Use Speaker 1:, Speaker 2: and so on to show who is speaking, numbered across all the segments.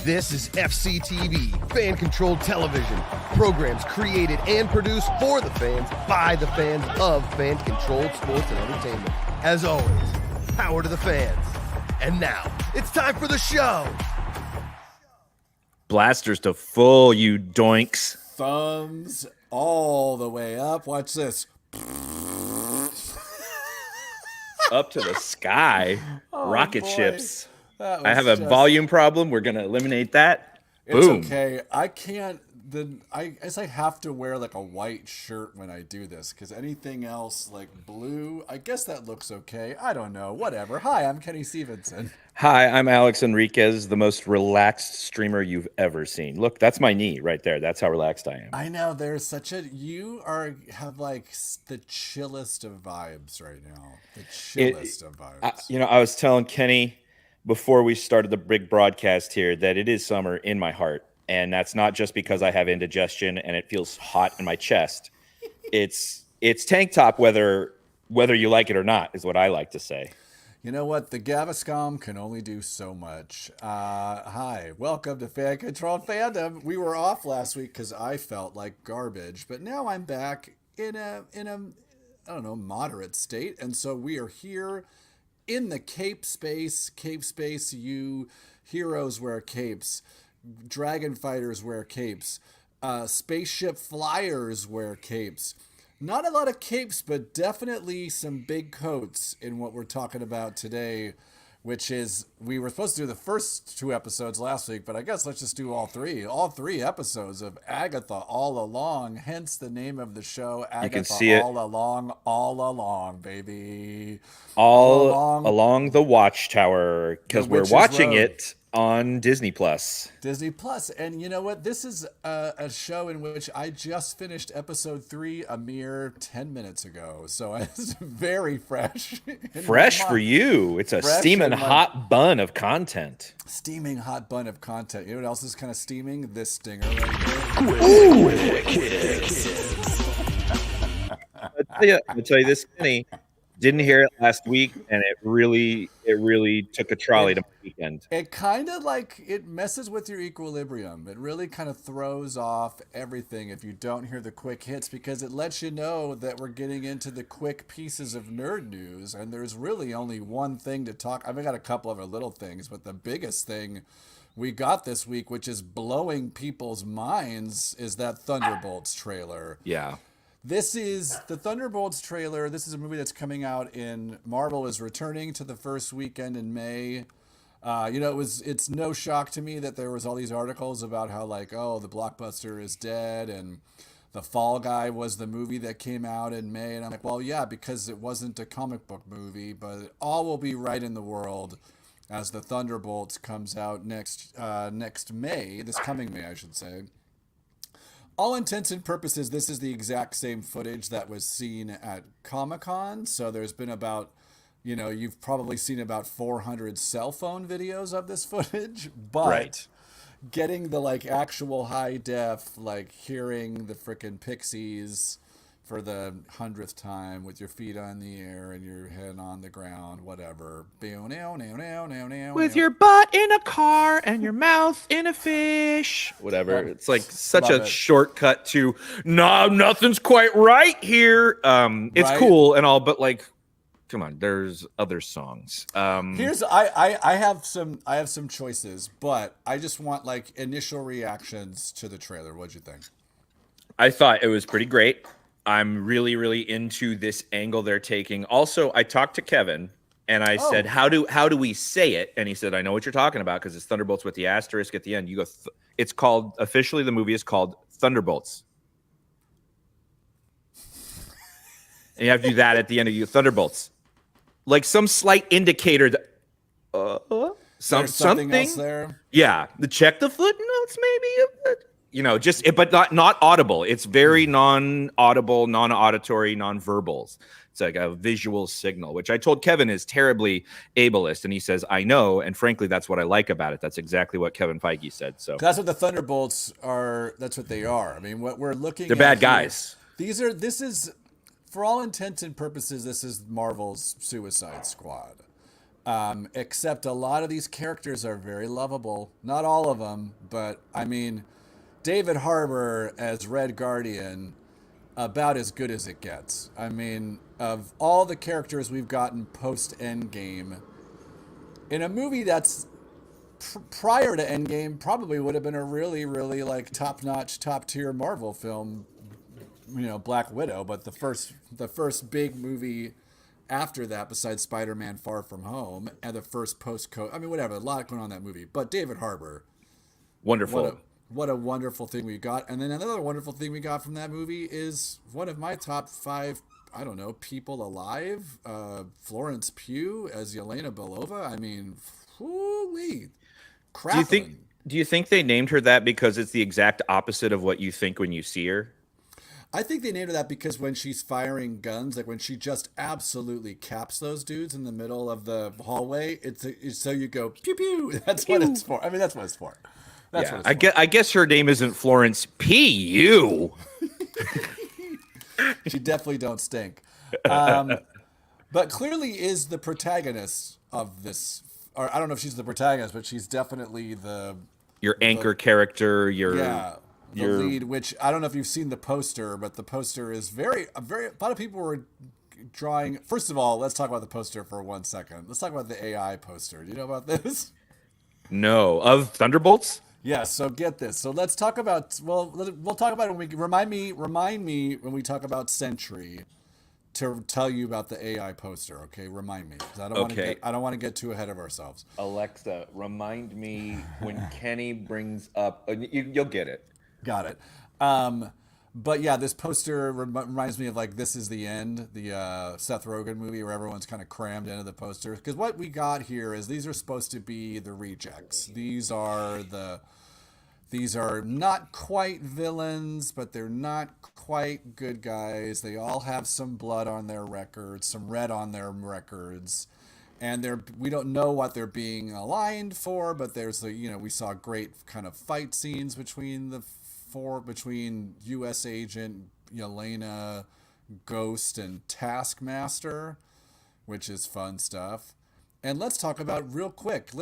Speaker 1: This is FCTV, fan-controlled television. Programs created and produced for the fans, by the fans of fan-controlled sports and entertainment. As always, power to the fans. And now, it's time for the show.
Speaker 2: Blasters to full, you doinks.
Speaker 3: Thumbs all the way up. Watch this.
Speaker 2: Up to the sky. Rocket
Speaker 3: boy.
Speaker 2: ships.
Speaker 3: That
Speaker 2: I have a volume problem. We're going to eliminate that.
Speaker 3: It's
Speaker 2: Boom.
Speaker 3: okay. I can't. I guess I have to wear like a white shirt when I do this because anything else like blue, I guess that looks okay. I don't know. Whatever. Hi, I'm Kenny Stevenson.
Speaker 2: Hi, I'm Alex Enriquez, the most relaxed streamer you've ever seen. Look, that's my knee right there. That's how relaxed I am.
Speaker 3: I know there's such a have like the chillest of vibes right now. The chillest of vibes.
Speaker 2: I was telling Kenny before we started the big broadcast here that it is summer in my heart. And that's not just because I have indigestion and it feels hot in my chest. It's tank top whether you like it or not is what I like to say.
Speaker 3: You know what? The Gaviscom can only do so much. Hi, welcome to Fan Controlled Fandom. We were off last week because I felt like garbage, but now I'm back in a I don't know, moderate state, and so we are here in the cape space. Cape space, you heroes wear capes. Dragon fighters wear capes. Spaceship flyers wear capes. Not a lot of capes, but definitely some big coats in what we're talking about today, which is, we were supposed to do the first 2 episodes last week, but I guess let's just do all 3. All 3 episodes of Agatha All Along, hence the name of the show, Agatha
Speaker 2: You can see it.
Speaker 3: All Along, baby.
Speaker 2: All along the Watchtower, because we're
Speaker 3: Witch's
Speaker 2: watching
Speaker 3: Road.
Speaker 2: it on Disney Plus.
Speaker 3: Disney Plus. And you know what? This is a show in which I just finished episode 3 a mere 10 minutes ago. So it's very fresh.
Speaker 2: Fresh for you. It's a
Speaker 3: Fresh
Speaker 2: steaming
Speaker 3: in my-
Speaker 2: hot bun of content.
Speaker 3: Steaming hot bun of content. You know what else is kind of steaming? This stinger right here.
Speaker 2: I'll tell you this, Kenny. Didn't hear it last week, and it really took a trolley to my weekend.
Speaker 3: It kind of like, it messes with your equilibrium. It really kind of throws off everything if you don't hear the quick hits, because it lets you know that we're getting into the quick pieces of nerd news, and there's really only one thing to talk. I've got a couple of little things, but the biggest thing we got this week, which is blowing people's minds, is that Thunderbolts trailer.
Speaker 2: Yeah.
Speaker 3: This is the Thunderbolts trailer. This is a movie that's coming out in Marvel is returning to the first weekend in May. It's no shock to me that there was all these articles about how like, oh, the blockbuster is dead and the Fall Guy was the movie that came out in May. And I'm like, well, yeah, because it wasn't a comic book movie, but all will be right in the world as the Thunderbolts comes out next May, this coming May, I should say. All intents and purposes, this is the exact same footage that was seen at Comic-Con. So there's been about, you've probably seen about 400 cell phone videos of this footage. But
Speaker 2: Right.
Speaker 3: getting the like actual high def, like hearing the frickin' Pixies for the 100th time with your feet on the air and your head on the ground, whatever.
Speaker 2: With your butt in a car and your mouth in a fish. Whatever. It's like such
Speaker 3: Love
Speaker 2: a
Speaker 3: it.
Speaker 2: shortcut to, no, nothing's quite right here. It's
Speaker 3: Right?
Speaker 2: cool and all, but like, come on, there's other songs.
Speaker 3: Here's I have some choices, but I just want like initial reactions to the trailer. What'd you think?
Speaker 2: I thought it was pretty great. I'm really, really into this angle they're taking. Also, I talked to Kevin and I said, how do we say it? And he said, I know what you're talking about because it's Thunderbolts with the asterisk at the end. You go, it's called, officially the movie is called Thunderbolts. And you have to do that at the end of you, Thunderbolts. Like some slight indicator that
Speaker 3: Something else there.
Speaker 2: Yeah, check the footnotes maybe. But not audible. It's very non-audible, non-auditory, non-verbals. It's like a visual signal, which I told Kevin is terribly ableist, and he says, I know, and frankly, that's what I like about it. That's exactly what Kevin Feige said. So
Speaker 3: That's what the Thunderbolts are. That's what they are. I mean, what we're looking
Speaker 2: they're
Speaker 3: at
Speaker 2: bad
Speaker 3: here-
Speaker 2: guys.
Speaker 3: This is, for all intents and purposes, this is Marvel's Suicide Squad. Except a lot of these characters are very lovable. Not all of them, but I mean, David Harbour as Red Guardian, about as good as it gets. I mean, of all the characters we've gotten post Endgame, in a movie that's prior to Endgame, probably would have been a really, really like top-notch, top-tier Marvel film, Black Widow. But the first big movie after that, besides Spider-Man: Far From Home, and the first post-COVID, I mean, whatever, a lot going on in that movie. But David Harbour,
Speaker 2: Wonderful.
Speaker 3: What a wonderful thing we got. And then another wonderful thing we got from that movie is one of my top 5, I don't know, people alive. Florence Pugh as Yelena Belova. I mean, holy crap.
Speaker 2: Do you think they named her that because it's the exact opposite of what you think when you see her?
Speaker 3: I think they named her that because when she's firing guns, like when she just absolutely caps those dudes in the middle of the hallway, it's so you go pew pew. That's what it's for. I mean, that's what it's for. That's what it's for.
Speaker 2: I guess her name isn't Florence P.U.
Speaker 3: She definitely don't stink. But clearly is the protagonist of this. Or I don't know if she's the protagonist, but she's definitely
Speaker 2: your anchor character.
Speaker 3: The lead, which I don't know if you've seen the poster, but the poster is a lot of people were drawing. First of all, let's talk about the poster for 1 second. Let's talk about the AI poster. Do you know about this?
Speaker 2: No, of Thunderbolts?
Speaker 3: Yeah, so get this. So let's talk about, we'll talk about it when we, remind me when we talk about Sentry to tell you about the AI poster, okay? Remind me. 'Cause I don't want to get too ahead of ourselves.
Speaker 4: Alexa, remind me when Kenny brings up, you'll get it.
Speaker 3: Got it. But yeah, this poster reminds me of like This Is the End, the Seth Rogen movie where everyone's kind of crammed into the poster. Because what we got here is these are supposed to be the rejects. These are not quite villains, but they're not quite good guys. They all have some blood on their records, some red on their records. And we don't know what they're being aligned for, but there's we saw great kind of fight scenes between U.S. Agent Yelena, Ghost, and Taskmaster, which is fun stuff. And let's talk about real quick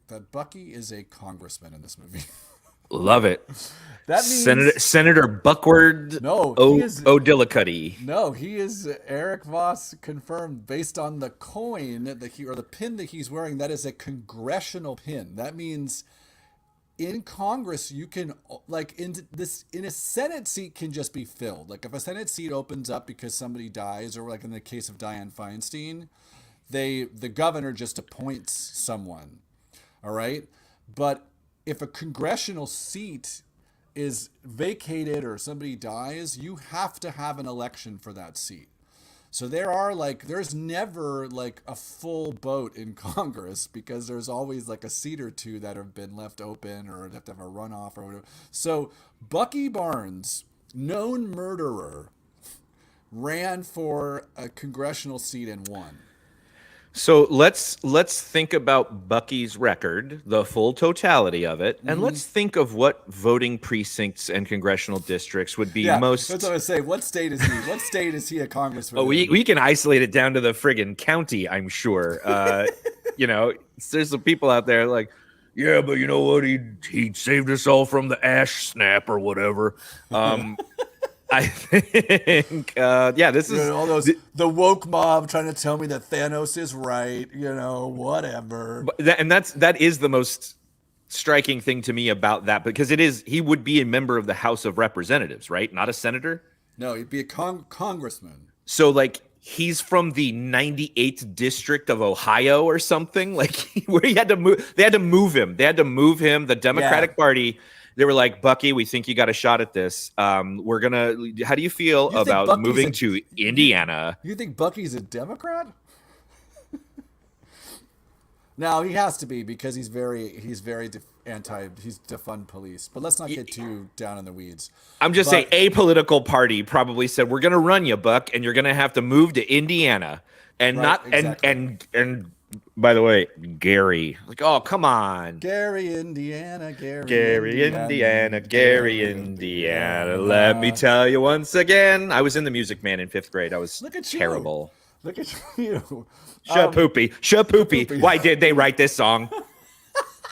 Speaker 3: that Bucky is a congressman in this movie.
Speaker 2: Love it.
Speaker 3: That means
Speaker 2: Senator Buckward O'Dillicuddy.
Speaker 3: No, he is Eric Voss confirmed based on the coin or the pin that he's wearing. That is a congressional pin. That means in Congress, you can in a Senate seat can just be filled. Like if a Senate seat opens up because somebody dies, or like in the case of Dianne Feinstein, the governor just appoints someone. All right. But if a congressional seat is vacated or somebody dies, you have to have an election for that seat. So there's never like a full boat in Congress because there's always like a seat or two that have been left open or have to have a runoff or whatever. So Bucky Barnes, known murderer, ran for a congressional seat and won.
Speaker 2: So let's think about Bucky's record, the full totality of it, and let's think of what voting precincts and congressional districts would be most.
Speaker 3: That's what I was saying. What state is he? What state is he a congressman?
Speaker 2: Oh, we can isolate it down to the friggin' county, I'm sure. There's some people out there like, yeah, but you know what? He saved us all from the ash snap or whatever. I think, this is
Speaker 3: all those the woke mob trying to tell me that Thanos is right. Whatever.
Speaker 2: That is the most striking thing to me about that, because he would be a member of the House of Representatives, right? Not a senator.
Speaker 3: No, he'd be a congressman.
Speaker 2: So like he's from the 98th district of Ohio or something, like where he had to move. They had to move him. The Democratic Party. They were like, Bucky, we think you got a shot at this. How do you feel about moving to Indiana?
Speaker 3: You think Bucky's a Democrat? No, he has to be because he's defund police. But let's not get too down in the weeds.
Speaker 2: I'm just saying a political party probably said, we're going to run you, Buck, and you're going to have to move to Indiana. And and by the way, Gary, like, oh, come on.
Speaker 3: Gary, Indiana.
Speaker 2: Let me tell you once again. I was in the Music Man in 5th grade. I was terrible.
Speaker 3: Look at you.
Speaker 2: Shapoopy.
Speaker 3: Shapoopy.
Speaker 2: Why did they write this song?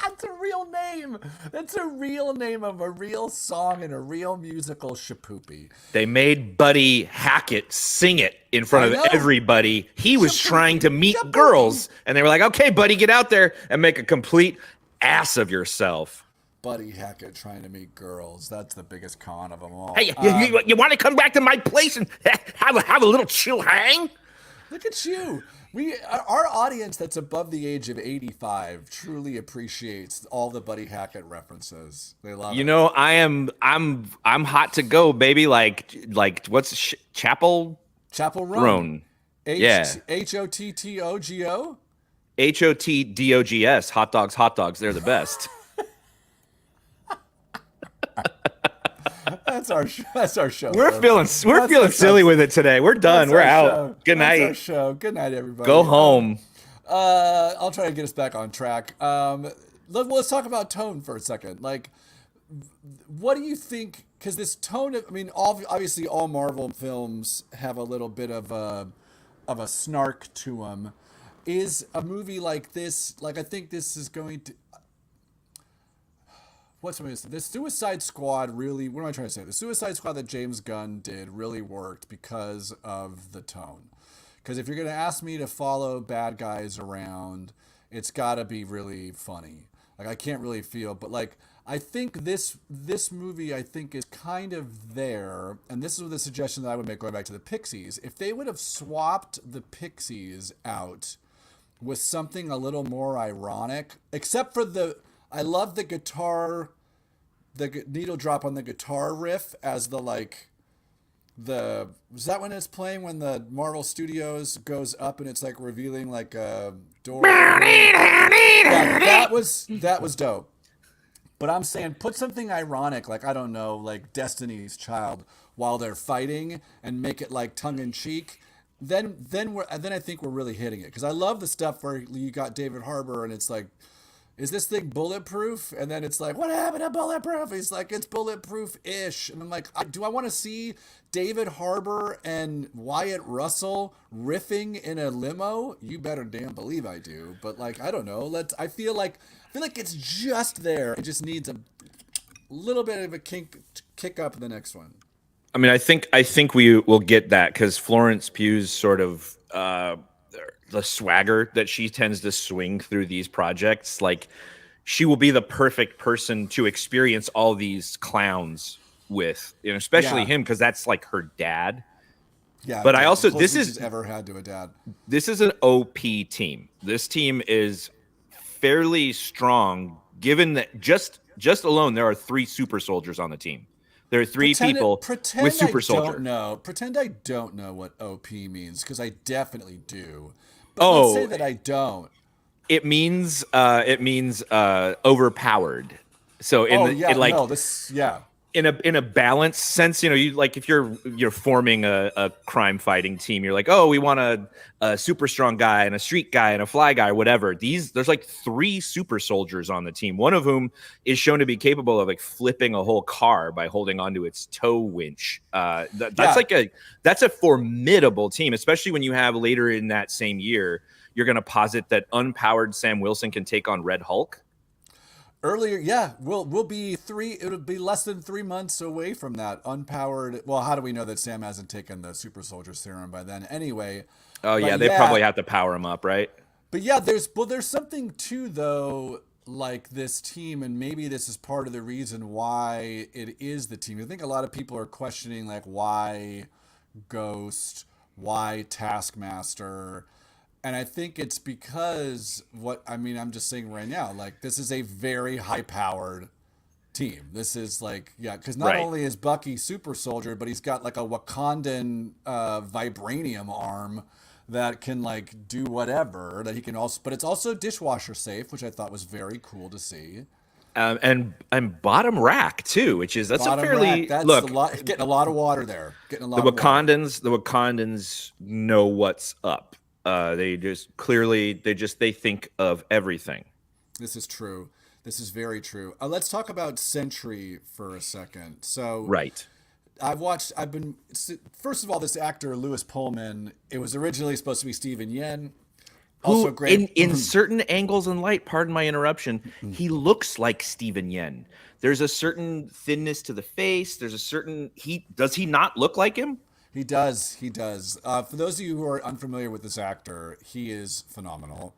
Speaker 3: That's a real name. That's a real name of a real song and a real musical, Shapoopy.
Speaker 2: They made Buddy Hackett sing it in front of everybody. He was trying to meet girls, and they were like, okay, buddy, get out there and make a complete ass of yourself.
Speaker 3: Buddy Hackett trying to meet girls. That's the biggest con of them all.
Speaker 2: Hey, you want to come back to my place and have a little chill hang?
Speaker 3: Look at you. Our audience that's above the age of 85 truly appreciates all the Buddy Hackett references. They love it.
Speaker 2: You know, I'm hot to go, baby. Like what's Chapel
Speaker 3: Roan.
Speaker 2: Yeah.
Speaker 3: HOTTOGO?
Speaker 2: HOTDOGS. Hot dogs. They're the best.
Speaker 3: That's our show.
Speaker 2: We're feeling silly with it today. We're done. We're out.
Speaker 3: Show.
Speaker 2: Good night.
Speaker 3: That's our show. Good night, everybody.
Speaker 2: Go home.
Speaker 3: I'll try to get us back on track. Let's talk about tone for a second. Like, what do you think? Because this tone, obviously all Marvel films have a little bit of a snark to them. Is a movie like this, I think this is going to... The Suicide Squad really... What am I trying to say? The Suicide Squad that James Gunn did really worked because of the tone. Because if you're going to ask me to follow bad guys around, it's got to be really funny. I can't really feel... But, I think this movie, I think, is kind of there. And this is the suggestion that I would make going back to the Pixies. If they would have swapped the Pixies out with something a little more ironic, except for I love the guitar, the needle drop on the guitar riff as was that when it's playing when the Marvel Studios goes up and it's revealing a door? Yeah, that was dope. But I'm saying put something ironic, I don't know, Destiny's Child while they're fighting and make it tongue in cheek. Then I think we're really hitting it. Because I love the stuff where you got David Harbour and it's is this thing bulletproof? And then it's what happened to bulletproof? He's it's bulletproof-ish. And I'm do I want to see David Harbour and Wyatt Russell riffing in a limo? You better damn believe I do. But I don't know. I feel like it's just there. It just needs a little bit of a kick up in the next one.
Speaker 2: I think we will get that because Florence Pugh's sort of the swagger that she tends to swing through these projects, she will be the perfect person to experience all these clowns with, especially him because that's her dad.
Speaker 3: Yeah,
Speaker 2: but I also this is
Speaker 3: ever had to a dad.
Speaker 2: This is an OP team. This team is fairly strong, given that just alone there are 3 super soldiers on the team. There are 3 people with super soldier.
Speaker 3: Pretend I don't know what OP means because I definitely do. But let's say that I don't.
Speaker 2: It means overpowered. So in a balanced sense, you if you're forming a crime fighting team, you're we want a super strong guy and a street guy and a fly guy or whatever. There's 3 super soldiers on the team, one of whom is shown to be capable of flipping a whole car by holding onto its tow winch. That's a formidable team, especially when you have later in that same year, you're going to posit that unpowered Sam Wilson can take on Red Hulk.
Speaker 3: Earlier, we'll be it'll be less than 3 months away from that unpowered. Well, how do we know that Sam hasn't taken the super soldier serum by then? Anyway.
Speaker 2: Oh yeah, they probably have to power him up, right?
Speaker 3: But there's something too though, this team, and maybe this is part of the reason why it is the team. I think a lot of people are questioning why Ghost, why Taskmaster. And I think it's because I'm just saying right now, this is a very high-powered team. This is because not only is Bucky super soldier, but he's got a Wakandan vibranium arm that can do whatever that he can also. But it's also dishwasher safe, which I thought was very cool to see.
Speaker 2: And bottom rack too, which is getting a
Speaker 3: lot of water there. The
Speaker 2: Wakandans know what's up. They think of everything.
Speaker 3: This is true. This is very true. Let's talk about Sentry for a second. So,
Speaker 2: right.
Speaker 3: First of all, this actor, Lewis Pullman, it was originally supposed to be Steven Yeun.
Speaker 2: Who,
Speaker 3: Also great.
Speaker 2: in certain angles and light, pardon my interruption, he looks like Steven Yeun. There's a certain thinness to the face. There's a certain does he not look like him?
Speaker 3: He does. He does. For those of you who are unfamiliar with this actor, he is phenomenal.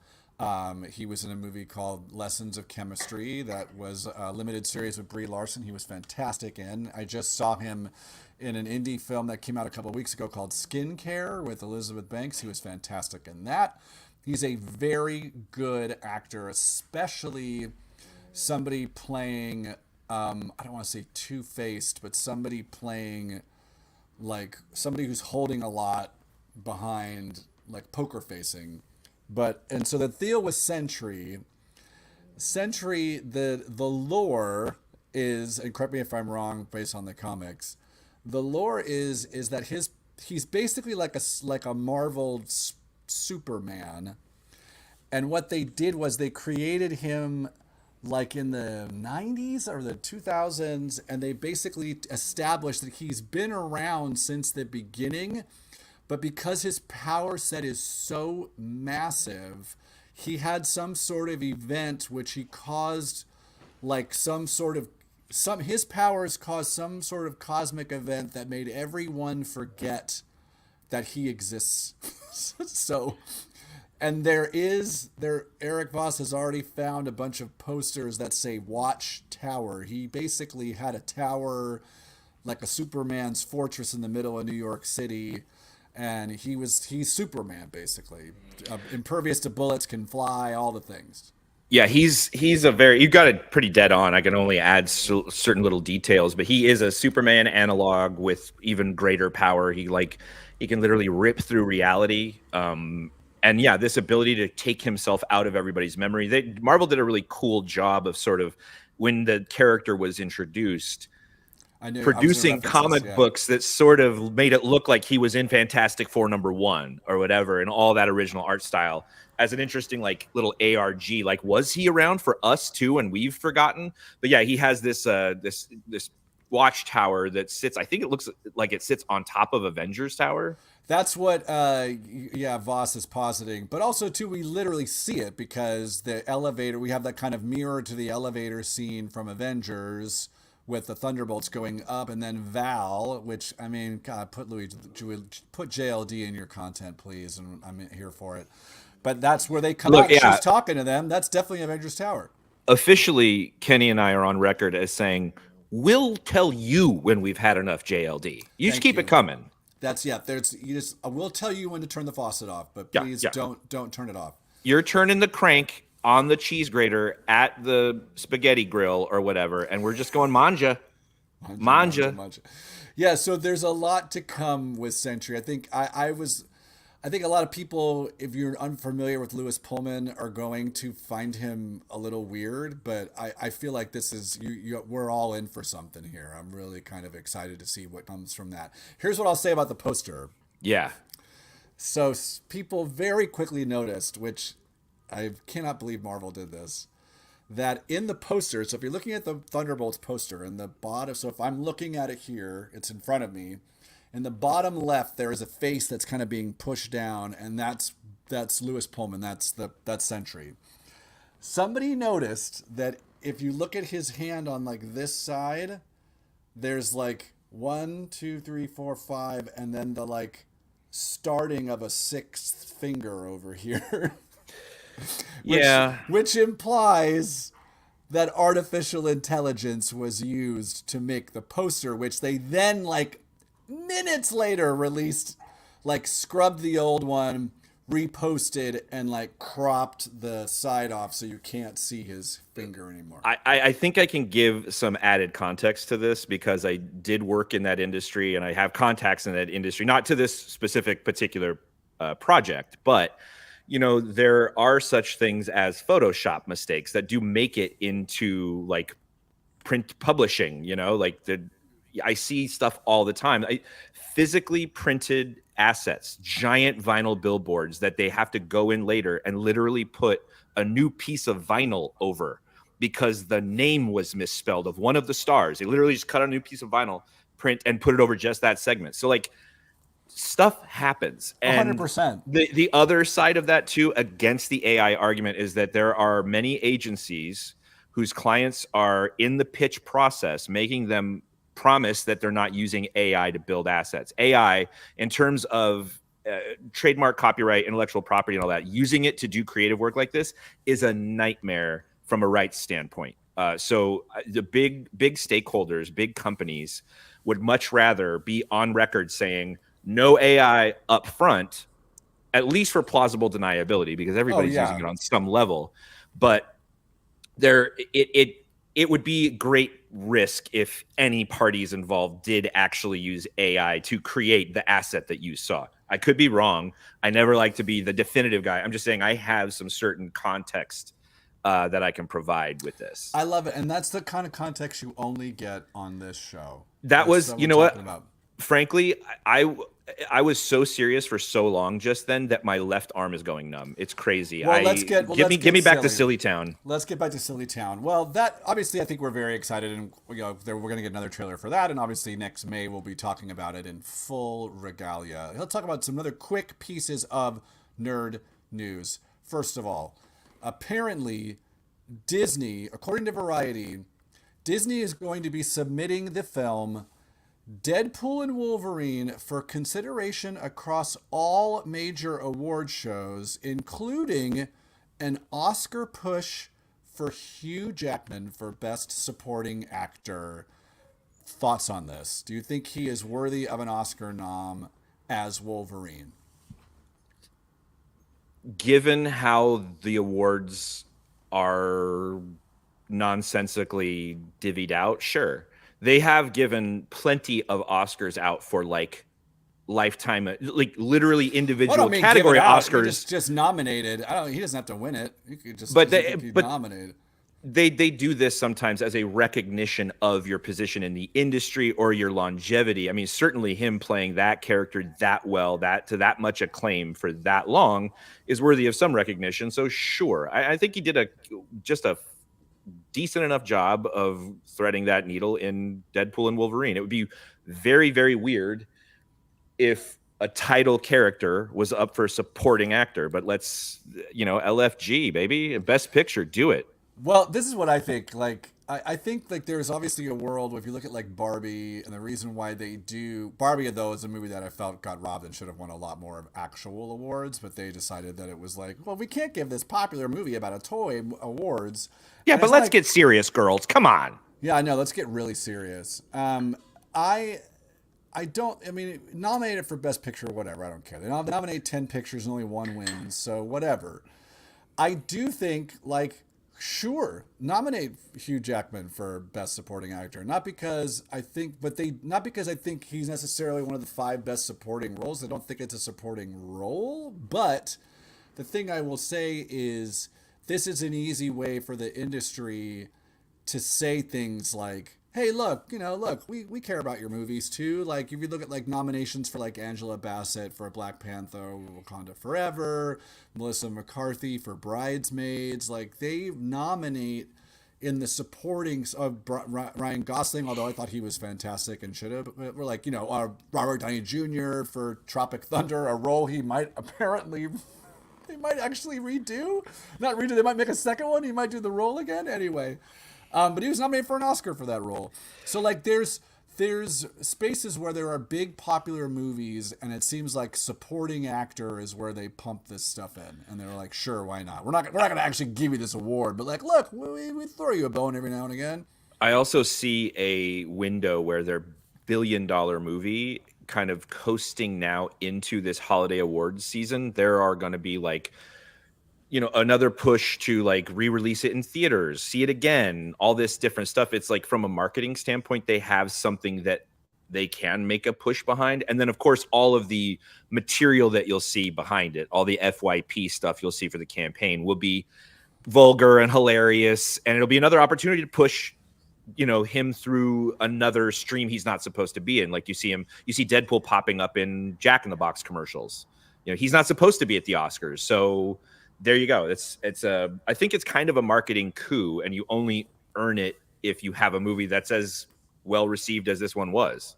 Speaker 3: He was in a movie called Lessons of Chemistry that was a limited series with Brie Larson. He was fantastic in. I just saw him in an indie film that came out a couple of weeks ago called Skincare with Elizabeth Banks. He was fantastic in that. He's a very good actor, especially somebody playing, I don't want to say two-faced, but somebody playing like somebody who's holding a lot behind, like poker facing. And so the deal with Sentry, the lore is, and correct me if I'm wrong based on the comics, the lore is that he's basically like a Marvel Superman. And what they did was they created him like in the 90s or the 2000s, and they basically established that he's been around since the beginning, but because his power set is so massive, he had some sort of event which he caused like his powers caused some sort of cosmic event that made everyone forget that he exists. So, and Eric Voss has already found a bunch of posters that say Watch Tower. He basically had a tower, like a Superman's fortress in the middle of New York City. And he's Superman, basically. Impervious to bullets, can fly, all the things.
Speaker 2: Yeah, he's you got it pretty dead on. I can only add certain little details, but he is a Superman analog with even greater power. He can literally rip through reality. And yeah, this ability to take himself out of everybody's memory. Marvel did a really cool job of sort of, when the character was introduced, producing comic books that sort of made it look like he was in Fantastic Four #1 or whatever, and all that original art style as an interesting like little ARG. Like, was he around for us too, and we've forgotten? But yeah, he has this watchtower that sits. I think it looks like it sits on top of Avengers Tower.
Speaker 3: That's what, Voss is positing. But also, too, we literally see it because the elevator, we have that kind of mirror to the elevator scene from Avengers with the Thunderbolts going up, and then Val, which, I mean, God, put JLD in your content, please, and I'm here for it. But that's where they come out. Yeah. She's talking to them. That's definitely Avengers Tower.
Speaker 2: Officially, Kenny and I are on record as saying, we'll tell you when we've had enough JLD. You just keep it coming.
Speaker 3: We'll tell you when to turn the faucet off, but please don't turn it off.
Speaker 2: You're turning the crank on the cheese grater at the spaghetti grill or whatever, and we're just going manja.
Speaker 3: Yeah, so there's a lot to come with Sentry. I think I think a lot of people, if you're unfamiliar with Lewis Pullman, are going to find him a little weird, but I feel like this is we're all in for something here. I'm really kind of excited to see what comes from that. Here's what I'll say about the poster.
Speaker 2: Yeah.
Speaker 3: So people very quickly noticed, which I cannot believe Marvel did this, that in the poster, so if you're looking at the Thunderbolts poster in the bottom, so if I'm looking at it here, it's in front of me. In the bottom left, there is a face that's kind of being pushed down, and that's Lewis Pullman. That's Sentry. Somebody noticed that if you look at his hand on like this side, there's like 1, 2, 3, 4, 5, and then the like starting of a 6th finger over here. Which implies that artificial intelligence was used to make the poster, which they then like minutes later released, like scrubbed the old one, reposted, and like cropped the side off so you can't see his finger anymore.
Speaker 2: I think I can give some added context to this because I did work in that industry and I have contacts in that industry, not to this specific particular project, but you know, there are such things as Photoshop mistakes that do make it into like print publishing, you know, like I see stuff all the time. Physically printed assets, giant vinyl billboards that they have to go in later and literally put a new piece of vinyl over because the name was misspelled of one of the stars. They literally just cut a new piece of vinyl, print and put it over just that segment. So like stuff happens. And
Speaker 3: 100%.
Speaker 2: the other side of that too, against the AI argument, is that there are many agencies whose clients are in the pitch process making them promise that they're not using AI to build assets. AI, in terms of trademark, copyright, intellectual property, and all that, using it to do creative work like this is a nightmare from a rights standpoint. So the big stakeholders, big companies would much rather be on record saying no AI up front, at least for plausible deniability, because everybody's using it on some level. But it would be great risk if any parties involved did actually use AI to create the asset that you saw. I could be wrong. I never like to be the definitive guy. I'm just saying I have some certain context that I can provide with this.
Speaker 3: I love it. And that's the kind of context you only get on this show.
Speaker 2: That was, you know what?
Speaker 3: About.
Speaker 2: Frankly, I was so serious for so long just then that my left arm is going numb. It's crazy.
Speaker 3: Well,
Speaker 2: Give me back to Silly Town.
Speaker 3: Let's get back to Silly Town. Well, that obviously I think we're very excited, and we're going to get another trailer for that, and obviously next May we'll be talking about it in full regalia. He'll talk about some other quick pieces of nerd news. First of all, apparently Disney, according to Variety, Disney is going to be submitting the film Deadpool and Wolverine for consideration across all major award shows, including an Oscar push for Hugh Jackman for Best Supporting Actor. Thoughts on this? Do you think he is worthy of an Oscar nom as Wolverine?
Speaker 2: Given how the awards are nonsensically divvied out, sure. They have given plenty of Oscars out for like lifetime, like literally individual category Oscars.
Speaker 3: Just nominated. He doesn't have to win it. You could just nominated.
Speaker 2: They do this sometimes as a recognition of your position in the industry or your longevity. I mean, certainly him playing that character that well, to that much acclaim for that long is worthy of some recognition. So sure, I think he did a decent enough job of threading that needle in Deadpool and Wolverine. It would be very, very weird if a title character was up for supporting actor, but LFG, baby, best picture, do it.
Speaker 3: Well, this is what I think. I think there's obviously a world where if you look at Barbie, and the reason why they do Barbie, though, is a movie that I felt got robbed and should have won a lot more of actual awards, but they decided that it was we can't give this popular movie about a toy awards.
Speaker 2: Yeah, but let's get serious, girls. Come on.
Speaker 3: Yeah, I know. Let's get really serious. Nominated for Best Picture or whatever, I don't care. They nominate 10 pictures and only one wins, so whatever. I do think sure, nominate Hugh Jackman for Best Supporting Actor. Not because I think he's necessarily one of the 5 best supporting roles. I don't think it's a supporting role. But the thing I will say is this is an easy way for the industry to say things like, hey, look, we care about your movies too. If you look at nominations for Angela Bassett for Black Panther, Wakanda Forever, Melissa McCarthy for Bridesmaids, they nominate in the supporting of Ryan Gosling, although I thought he was fantastic and should have. We're Robert Downey Jr. for Tropic Thunder, a role he might actually redo. Not redo, they might make a second one. He might do the role again. Anyway. But he was nominated for an Oscar for that role. So there's spaces where there are big popular movies, and it seems like supporting actor is where they pump this stuff in, and they're like, sure, why not? We're not going to actually give you this award, but look, we throw you a bone every now and again.
Speaker 2: I also see a window where their billion-dollar movie kind of coasting now into this holiday awards season. There are going to be another push to re-release it in theaters, see it again, all this different stuff. It's from a marketing standpoint, they have something that they can make a push behind. And then of course, all of the material that you'll see behind it, all the FYP stuff you'll see for the campaign will be vulgar and hilarious. And it'll be another opportunity to push, him through another stream he's not supposed to be in. You see Deadpool popping up in Jack in the Box commercials. He's not supposed to be at the Oscars. So there you go. I think it's kind of a marketing coup, and you only earn it if you have a movie that's as well received as this one was.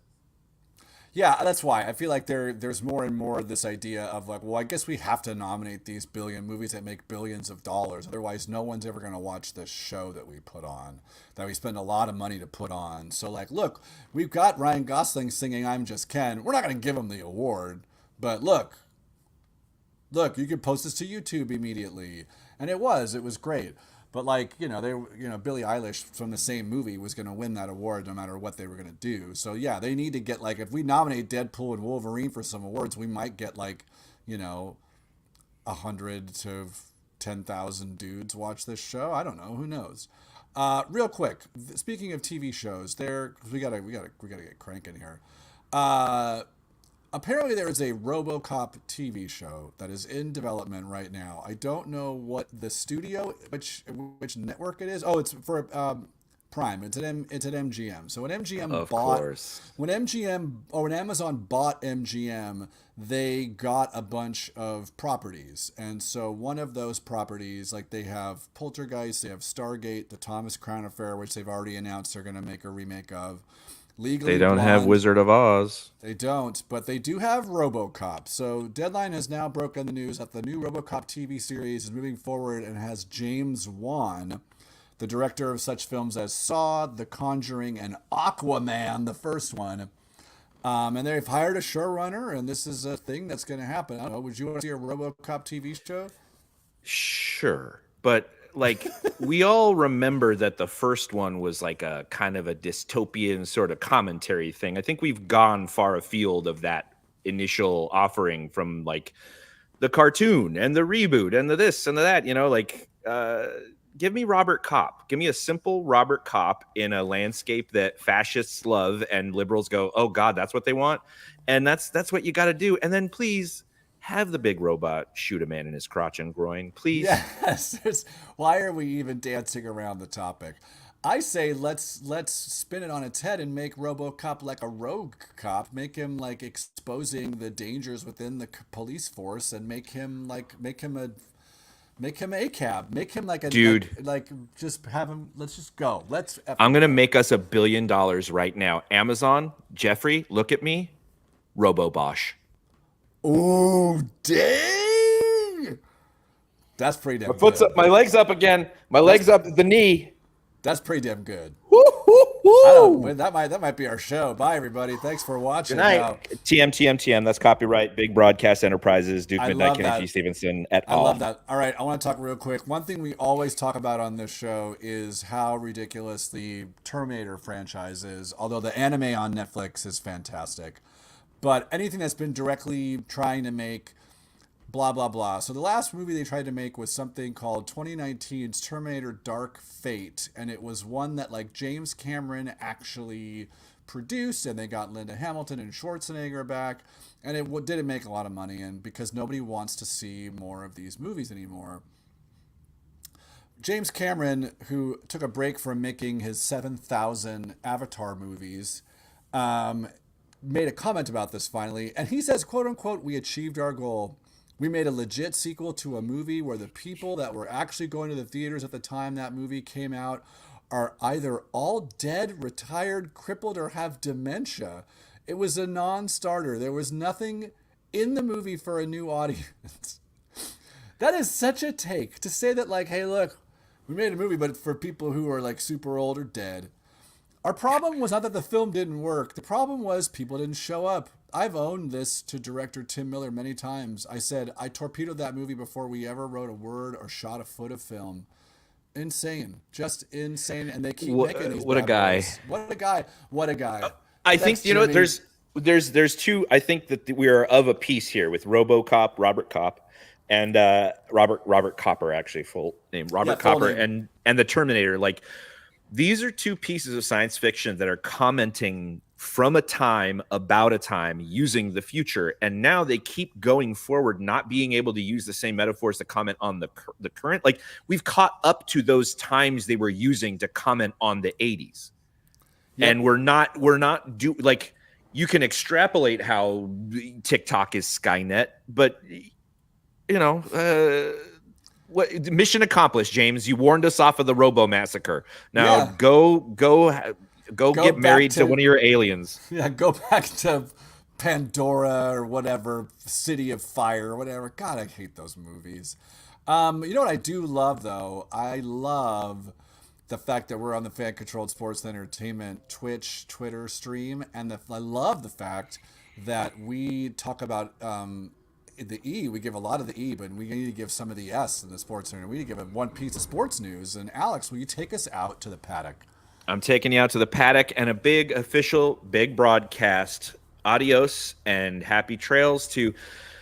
Speaker 3: Yeah, that's why I feel like there's more and more of this idea of like, well, I guess we have to nominate these billion movies that make billions of dollars. Otherwise, no one's ever going to watch this show that we put on, that we spend a lot of money to put on. So like, look, we've got Ryan Gosling singing "I'm Just Ken." We're not going to give him the award, but look, you can post this to YouTube immediately, and it was great. But like, Billie Eilish from the same movie was going to win that award no matter what they were going to do. So yeah, they need to get like, if we nominate Deadpool and Wolverine for some awards, we might get like, 100 to 10,000 dudes watch this show. I don't know. Who knows? Real quick, speaking of TV shows, we gotta get cranking here. Apparently there is a RoboCop TV show that is in development right now. I don't know what the studio, which network it is. Oh, it's for Prime. It's at MGM. So when when Amazon bought MGM, they got a bunch of properties. And so one of those properties, like they have Poltergeist, they have Stargate, the Thomas Crown Affair, which they've already announced they're going to make a remake of. Legally
Speaker 2: They don't have
Speaker 3: Blonde.
Speaker 2: Wizard of Oz.
Speaker 3: They don't, but they do have RoboCop. So Deadline has now broken the news that the new RoboCop TV series is moving forward and has James Wan, the director of such films as Saw, The Conjuring, and Aquaman, the first one. And they've hired a showrunner, and this is a thing that's going to happen. I don't know. Would you want to see a RoboCop TV show?
Speaker 2: Sure, but like we all remember that the first one was like a kind of a dystopian sort of commentary thing. I think we've gone far afield of that initial offering from like the cartoon and the reboot and the this and the that, give me Robert Kopp. Give me a simple Robert Kopp in a landscape that fascists love and liberals go, oh God, that's what they want. And that's what you got to do. And then please have the big robot shoot a man in his crotch and groin, please.
Speaker 3: Yes. Why are we even dancing around the topic? I say let's spin it on its head and make RoboCop like a rogue cop. Make him like exposing the dangers within the police force, and make him a cab. Make him like a
Speaker 2: dude.
Speaker 3: Just have him. Let's just go.
Speaker 2: I'm gonna make us $1 billion right now. Amazon, Jeffrey, look at me. Robo-Bosch.
Speaker 3: Oh, dang! That's pretty damn
Speaker 4: My foot's
Speaker 3: good.
Speaker 4: up, my leg's up again. My leg's up the knee.
Speaker 3: That's pretty damn good.
Speaker 4: Woo, woo, woo.
Speaker 3: That might be our show. Bye, everybody. Thanks for watching.
Speaker 4: Good night.
Speaker 3: Now,
Speaker 2: TM. That's copyright. Big Broadcast Enterprises. Duke
Speaker 3: I
Speaker 2: Midnight.
Speaker 3: love
Speaker 2: Kenneth
Speaker 3: that.
Speaker 2: G. Stevenson. Et
Speaker 3: I
Speaker 2: al.
Speaker 3: love that. All right, I want to talk real quick. One thing we always talk about on this show is how ridiculous the Terminator franchise is, although the anime on Netflix is fantastic. But anything that's been directly trying to make blah, blah, blah. So the last movie they tried to make was something called 2019's Terminator Dark Fate. And it was one that like James Cameron actually produced, and they got Linda Hamilton and Schwarzenegger back. And it didn't make a lot of money, and because nobody wants to see more of these movies anymore. James Cameron, who took a break from making his 7,000 Avatar movies, made a comment about this finally, and he says, quote unquote, we achieved our goal. We made a legit sequel to a movie where the people that were actually going to the theaters at the time that movie came out are either all dead, retired, crippled, or have dementia. It was a non-starter. There was nothing in the movie for a new audience. That is such a take to say that, like, hey, look, we made a movie, but for people who are like super old or dead. Our problem was not that the film didn't work. The problem was people didn't show up. I've owned this to director Tim Miller many times. I said, I torpedoed that movie before we ever wrote a word or shot a foot of film. Insane. Just insane. And they keep making these
Speaker 2: what a
Speaker 3: bad
Speaker 2: guy.
Speaker 3: boys. What a guy. What a guy.
Speaker 2: I
Speaker 3: Thanks,
Speaker 2: think,
Speaker 3: Jimmy.
Speaker 2: there's two. I think that we are of a piece here with RoboCop, Robert Kopp, and Robert Copper, actually, full name. Robert
Speaker 3: full
Speaker 2: Copper
Speaker 3: name.
Speaker 2: and the Terminator. Like, these are two pieces of science fiction that are commenting from a time about a time using the future, and now they keep going forward, not being able to use the same metaphors to comment on the current. Like, we've caught up to those times they were using to comment on the 80s. Yep. And we're not like, you can extrapolate how TikTok is Skynet, but what mission accomplished, James? You warned us off of the Robo Massacre. Now go get married to one of your aliens.
Speaker 3: Yeah, go back to Pandora or whatever, City of Fire or whatever. God, I hate those movies. You know what I do love though? I love the fact that we're on the Fan Controlled Sports and Entertainment Twitch, Twitter stream, and I love the fact that we talk about the E. We give a lot of the E, but we need to give some of the S in the sports center. We need to give one piece of sports news. And Alex, will you take us out to the paddock?
Speaker 2: I'm taking you out to the paddock and a big official, big broadcast. Adios and happy trails to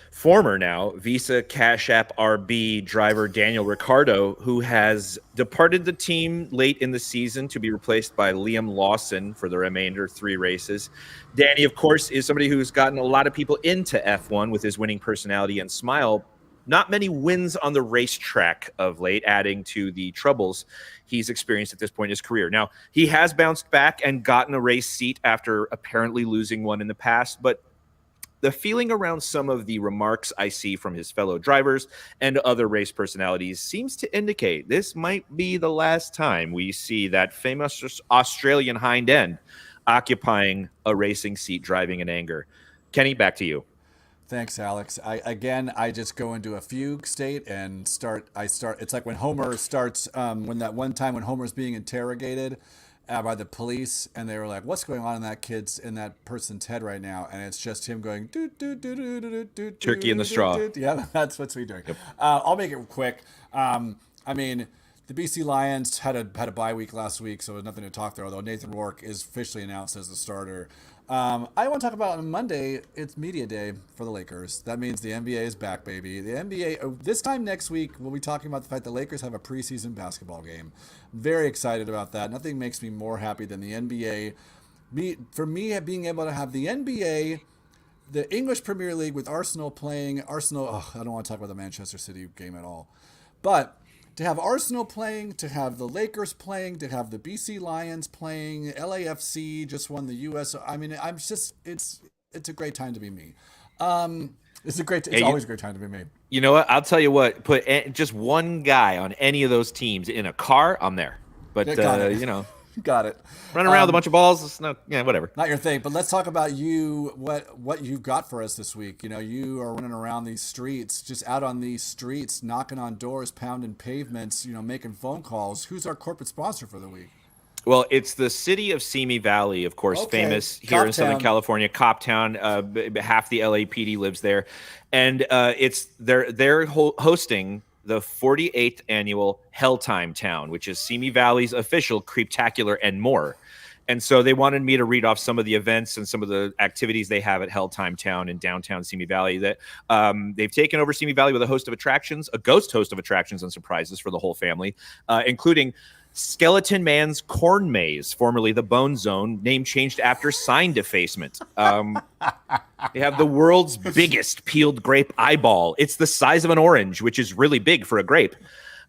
Speaker 2: former now Visa Cash App RB driver Daniel Ricciardo, who has departed the team late in the season to be replaced by Liam Lawson for the remainder 3 races. Danny, of course, is somebody who's gotten a lot of people into F1 with his winning personality and smile. Not many wins on the racetrack of late, adding to the troubles he's experienced at this point in his career. Now, he has bounced back and gotten a race seat after apparently losing one in the past, but the feeling around some of the remarks I see from his fellow drivers and other race personalities seems to indicate this might be the last time we see that famous Australian hind end occupying a racing seat driving in anger. Kenny, back to you.
Speaker 3: Thanks, Alex. I just go into a fugue state and start. It's like when Homer starts. When that one time when Homer's being interrogated by the police, and they were like, "What's going on in that person's head right now?" And it's just him going, "Do do do do do do."
Speaker 2: Turkey in the straw.
Speaker 3: Yeah, that's what we're doing.
Speaker 2: Yep.
Speaker 3: I'll make it quick. I mean, the BC Lions had a bye week last week, so there's nothing to talk there. Although Nathan Rourke is officially announced as the starter. I want to talk about on Monday, it's media day for the Lakers. That means the NBA is back, baby. The NBA, this time next week, we'll be talking about the fact the Lakers have a preseason basketball game. Very excited about that. Nothing makes me more happy than the NBA. For me, being able to have the NBA, the English Premier League with Arsenal playing. Arsenal, I don't want to talk about the Manchester City game at all. But to have Arsenal playing, to have the Lakers playing, to have the BC Lions playing, LAFC just won the US. I mean, it's a great time to be me. It's always a great time to be me.
Speaker 2: You know what? I'll tell you what. Put just one guy on any of those teams in a car, I'm there. But you know,
Speaker 3: got it.
Speaker 2: Running around with a bunch of balls, it's not, whatever.
Speaker 3: Not your thing. But let's talk about you. What you've got for us this week? You know, you are running around these streets, just out on these streets, knocking on doors, pounding pavements. You know, making phone calls. Who's our corporate sponsor for the week?
Speaker 2: Well, it's the city of Simi Valley, of course, famous here in Southern California, Coptown. Half the LAPD lives there, and they're hosting the 48th annual Helltime Town, which is Simi Valley's official Creeptacular and more. And so they wanted me to read off some of the events and some of the activities they have at Helltime Town in downtown Simi Valley. That they've taken over Simi Valley with a ghost host of attractions and surprises for the whole family, including Skeleton Man's Corn Maze, formerly the Bone Zone, name changed after sign defacement. They have the world's biggest peeled grape eyeball. It's the size of an orange, which is really big for a grape.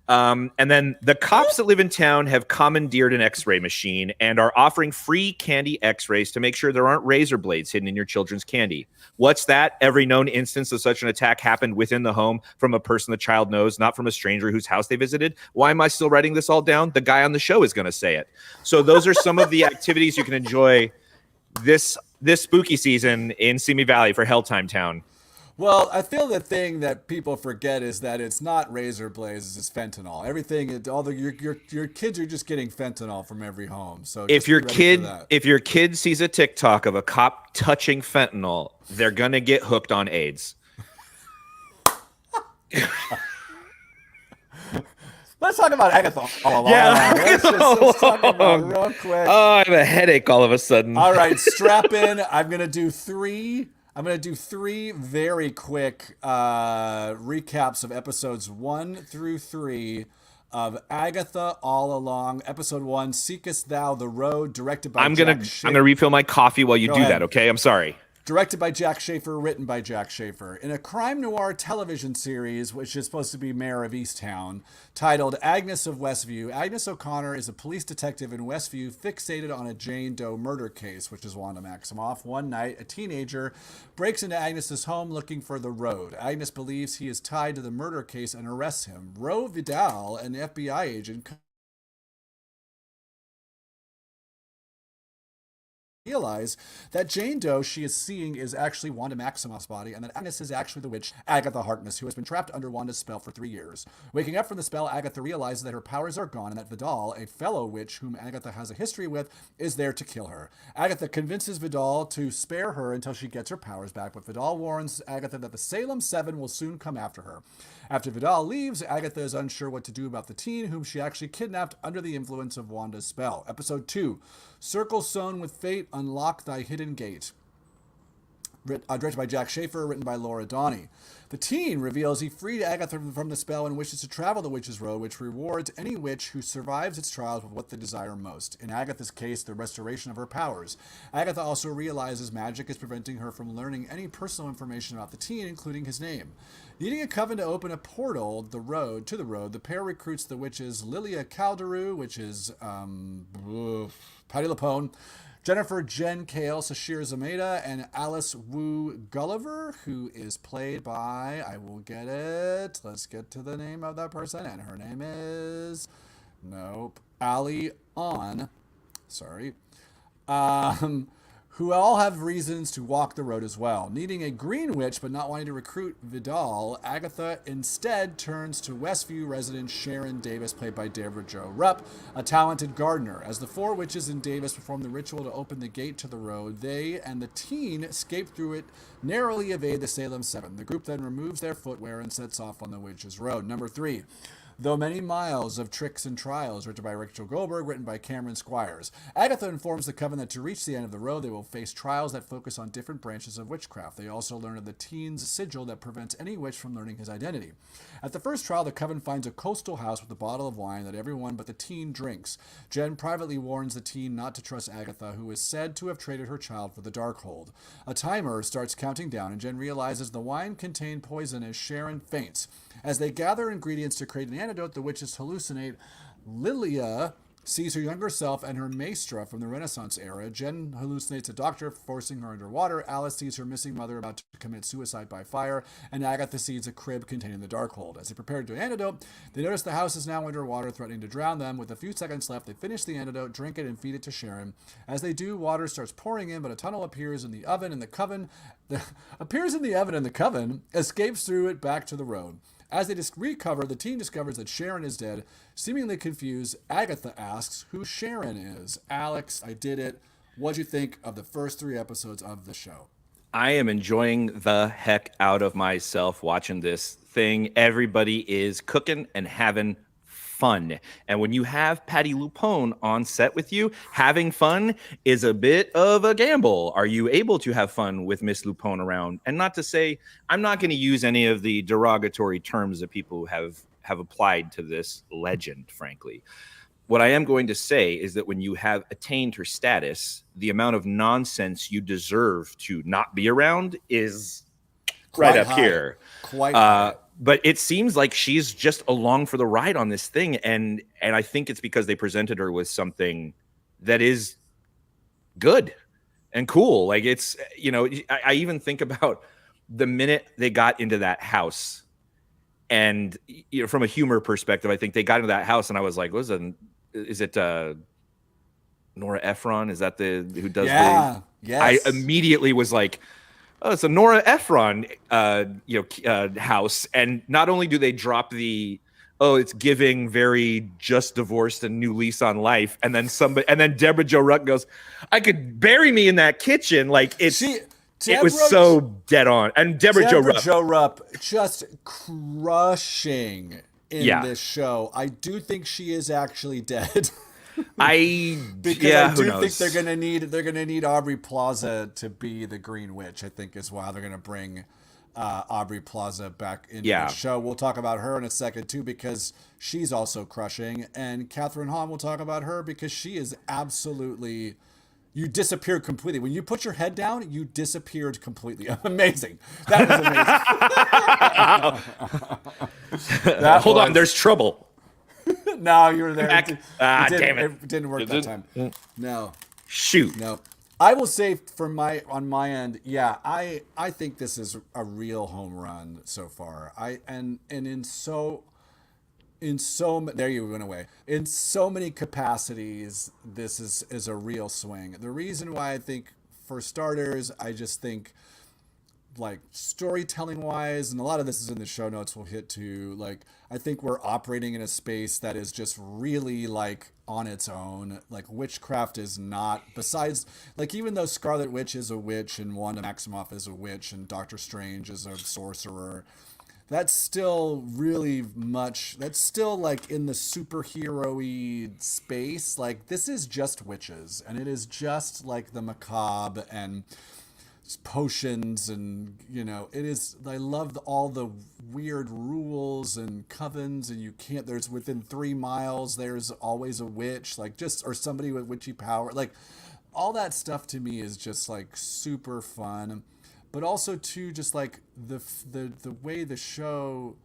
Speaker 2: And then the cops that live in town have commandeered an x-ray machine and are offering free candy x-rays to make sure there aren't razor blades hidden in your children's candy. What's that? Every known instance of such an attack happened within the home from a person the child knows, not from a stranger whose house they visited. Why am I still writing this all down? The guy on the show is going to say it. So those are some of the activities you can enjoy this spooky season in Simi Valley for Helltime Town.
Speaker 3: Well, I feel the thing that people forget is that it's not razor blades, it's fentanyl. Everything, your kids are just getting fentanyl from every home. So
Speaker 2: if your kid sees a TikTok of a cop touching fentanyl, they're gonna get hooked on AIDS.
Speaker 3: Let's talk about Agatha.
Speaker 2: Let's
Speaker 3: talk about it real quick.
Speaker 2: Oh, I have a headache all of a sudden.
Speaker 3: All right, strap in. I'm gonna do three very quick recaps of episodes 1 through 3 of Agatha All Along. Episode 1, Seekest Thou the Road, directed by Jack Schaefer.
Speaker 2: I'm gonna refill my coffee while you
Speaker 3: Go
Speaker 2: do
Speaker 3: ahead.
Speaker 2: that, okay? I'm sorry.
Speaker 3: Directed by Jack Schaefer, written by Jack Schaefer. In a crime noir television series, which is supposed to be Mayor of Easttown, titled Agnes of Westview, Agnes O'Connor is a police detective in Westview fixated on a Jane Doe murder case, which is Wanda Maximoff. One night, a teenager breaks into Agnes's home looking for the Road. Agnes believes he is tied to the murder case and arrests him. Ro Vidal, an FBI agent, realize that Jane Doe she is seeing is actually Wanda Maximoff's body, and that Agnes is actually the witch Agatha Harkness, who has been trapped under Wanda's spell for 3 years. Waking up from the spell, Agatha realizes that her powers are gone and that Vidal, a fellow witch whom Agatha has a history with, is there to kill her. Agatha convinces Vidal to spare her until she gets her powers back, but Vidal warns Agatha that the Salem 7 will soon come after her. After Vidal leaves, Agatha is unsure what to do about the teen whom she actually kidnapped under the influence of Wanda's spell. Episode 2, Circle Sewn with Fate, Unlock Thy Hidden Gate. Directed by Jack Schaefer, written by Laura Donney. The teen reveals he freed Agatha from the spell and wishes to travel the Witch's Road, which rewards any witch who survives its trials with what they desire most. In Agatha's case, the restoration of her powers. Agatha also realizes magic is preventing her from learning any personal information about the teen, including his name. Needing a coven to open a portal to the road, the pair recruits the witches Lilia Calderu, which is Patti LuPone, Jennifer Jen Kale, Sashir Zameda, and Alice Wu Gulliver, who is played by, I will get it, let's get to the name of that person, and her name is, Ali On, who all have reasons to walk the road as well. Needing a green witch but not wanting to recruit Vidal, Agatha instead turns to Westview resident Sharon Davis, played by Deborah Jo Rupp, a talented gardener. As the 4 witches and Davis perform the ritual to open the gate to the road, they and the teen escape through it, narrowly evade the Salem 7. The group then removes their footwear and sets off on the Witch's Road. Number 3, Though Many Miles of Tricks and Trials, written by Rachel Goldberg, written by Cameron Squires. Agatha informs the coven that to reach the end of the road, they will face trials that focus on different branches of witchcraft. They also learn of the teen's sigil that prevents any witch from learning his identity. At the first trial, the coven finds a coastal house with a bottle of wine that everyone but the teen drinks. Jen privately warns the teen not to trust Agatha, who is said to have traded her child for the Darkhold. A timer starts counting down, and Jen realizes the wine contained poison as Sharon faints. As they gather ingredients to create an antidote, the witches hallucinate. Lilia sees her younger self and her maestra from the Renaissance era. Jen hallucinates a doctor forcing her underwater. Alice sees her missing mother about to commit suicide by fire. And Agatha sees a crib containing the Darkhold. As they prepare to do an antidote, they notice the house is now underwater, threatening to drown them. With a few seconds left, they finish the antidote, drink it, and feed it to Sharon. As they do, water starts pouring in, but a tunnel appears in the oven, and the coven escapes through it back to the road. As they recover, the teen discovers that Sharon is dead. Seemingly confused, Agatha asks who Sharon is. Alex, I did it. What'd you think of the first 3 episodes of the show?
Speaker 2: I am enjoying the heck out of myself watching this thing. Everybody is cooking and having fun. And when you have Patti LuPone on set with you, having fun is a bit of a gamble. Are you able to have fun with Miss LuPone around? And not to say, I'm not going to use any of the derogatory terms that people have applied to this legend, frankly. What I am going to say is that when you have attained her status, the amount of nonsense you deserve to not be around is right up here.
Speaker 3: Quite high.
Speaker 2: But it seems like she's just along for the ride on this thing. And I think it's because they presented her with something that is good and cool. Like it's, I even think about the minute they got into that house and, from a humor perspective, I think they got into that house and I was like, is it Nora Ephron? Is that who does the? Yes. I immediately was like, oh, it's a Nora Ephron, house. And not only do they drop it's giving very just divorced and new lease on life. And then Deborah Jo Rupp goes, I could bury me in that kitchen. Like it was so dead on. And Deborah Jo
Speaker 3: Rupp just crushing in this show. I do think she is actually dead. I think they're gonna need Aubrey Plaza to be the Green Witch. I think is why they're gonna bring Aubrey Plaza back into the show. We'll talk about her in a second too because she's also crushing, and Catherine Hahn, we'll talk about her because she is absolutely. You disappeared completely. When you put your head down, you disappeared completely. Amazing. That was amazing.
Speaker 2: Hold on, there's trouble.
Speaker 3: No, you were there.
Speaker 2: Damn it.
Speaker 3: It didn't work that time. No.
Speaker 2: Shoot.
Speaker 3: No. I will say on my end, I think this is a real home run so far. there you went away. In so many capacities, this is a real swing. The reason why I think, for starters, I just think, like, storytelling wise, and a lot of this is in the show notes we'll hit to, like, I think we're operating in a space that is just really, like, on its own. Like, witchcraft is not, besides, like, even though Scarlet Witch is a witch and Wanda Maximoff is a witch and Doctor Strange is a sorcerer, that's still really much, that's still, like, in the superhero-y space. Like, this is just witches, and it is just, like, the macabre and potions, and it is, I love all the weird rules and covens, and you can't, there's within 3 miles there's always a witch, like, just, or somebody with witchy power, like, all that stuff to me is just, like, super fun. But also too, just like the way the show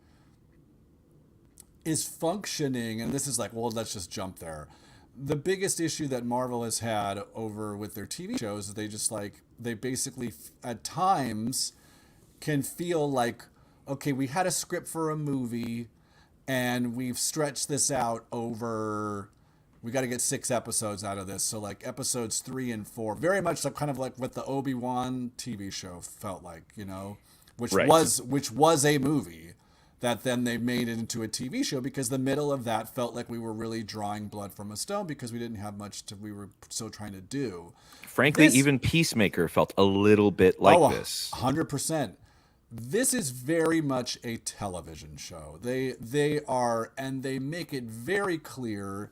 Speaker 3: is functioning, and this is like, well, let's just jump there. The biggest issue that Marvel has had over with their TV shows is they basically at times can feel like, okay, we had a script for a movie and we've stretched this out over, we got to get 6 episodes out of this. So like episodes 3 and 4, very much like kind of like what the Obi-Wan TV show felt like, which
Speaker 2: Right.
Speaker 3: was a movie that then they made it into a TV show, because the middle of that felt like we were really drawing blood from a stone because we didn't have much we were still trying to do.
Speaker 2: Frankly, even Peacemaker felt a little bit like this.
Speaker 3: 100%. This is very much a television show. They are, and they make it very clear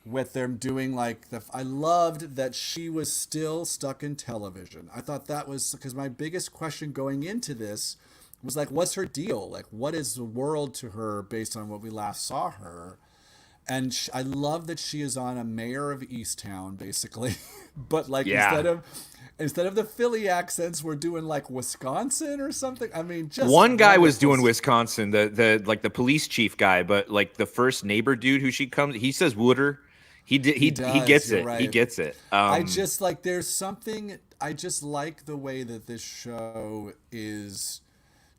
Speaker 3: with them doing, like, I loved that she was still stuck in television. I thought that was, because my biggest question going into this was, like, what's her deal? Like, what is the world to her based on what we last saw her? And I love that she is on a mayor of Easttown, basically. But, like, instead of the Philly accents, we're doing, like, Wisconsin or something. I mean, just
Speaker 2: one guy was doing Wisconsin, the police chief guy, but like the first neighbor dude he says Wooder. He gets it.
Speaker 3: Right.
Speaker 2: He gets it.
Speaker 3: I just, like, there's something, I just like the way that this show is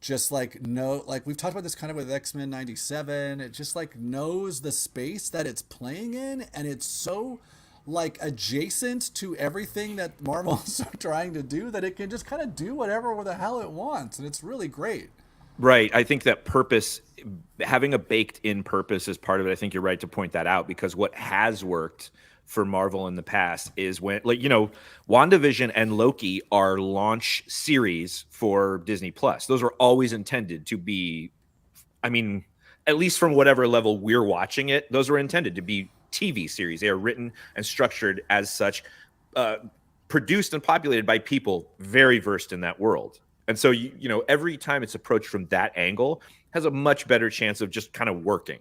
Speaker 3: just, like, like, we've talked about this kind of with X-Men 97. It just, like, knows the space that it's playing in, and it's so, like, adjacent to everything that Marvel's trying to do that it can just kind of do whatever the hell it wants, and it's really great.
Speaker 2: Right. I think that purpose, having a baked-in purpose is part of it. I think you're right to point that out, because what has worked for Marvel in the past is when, like, WandaVision and Loki are launch series for Disney Plus. Those are always intended to be, I mean, at least from whatever level we're watching it, those are intended to be TV series. They are written and structured as such, produced and populated by people very versed in that world. And so, every time it's approached from that angle has a much better chance of just kind of working.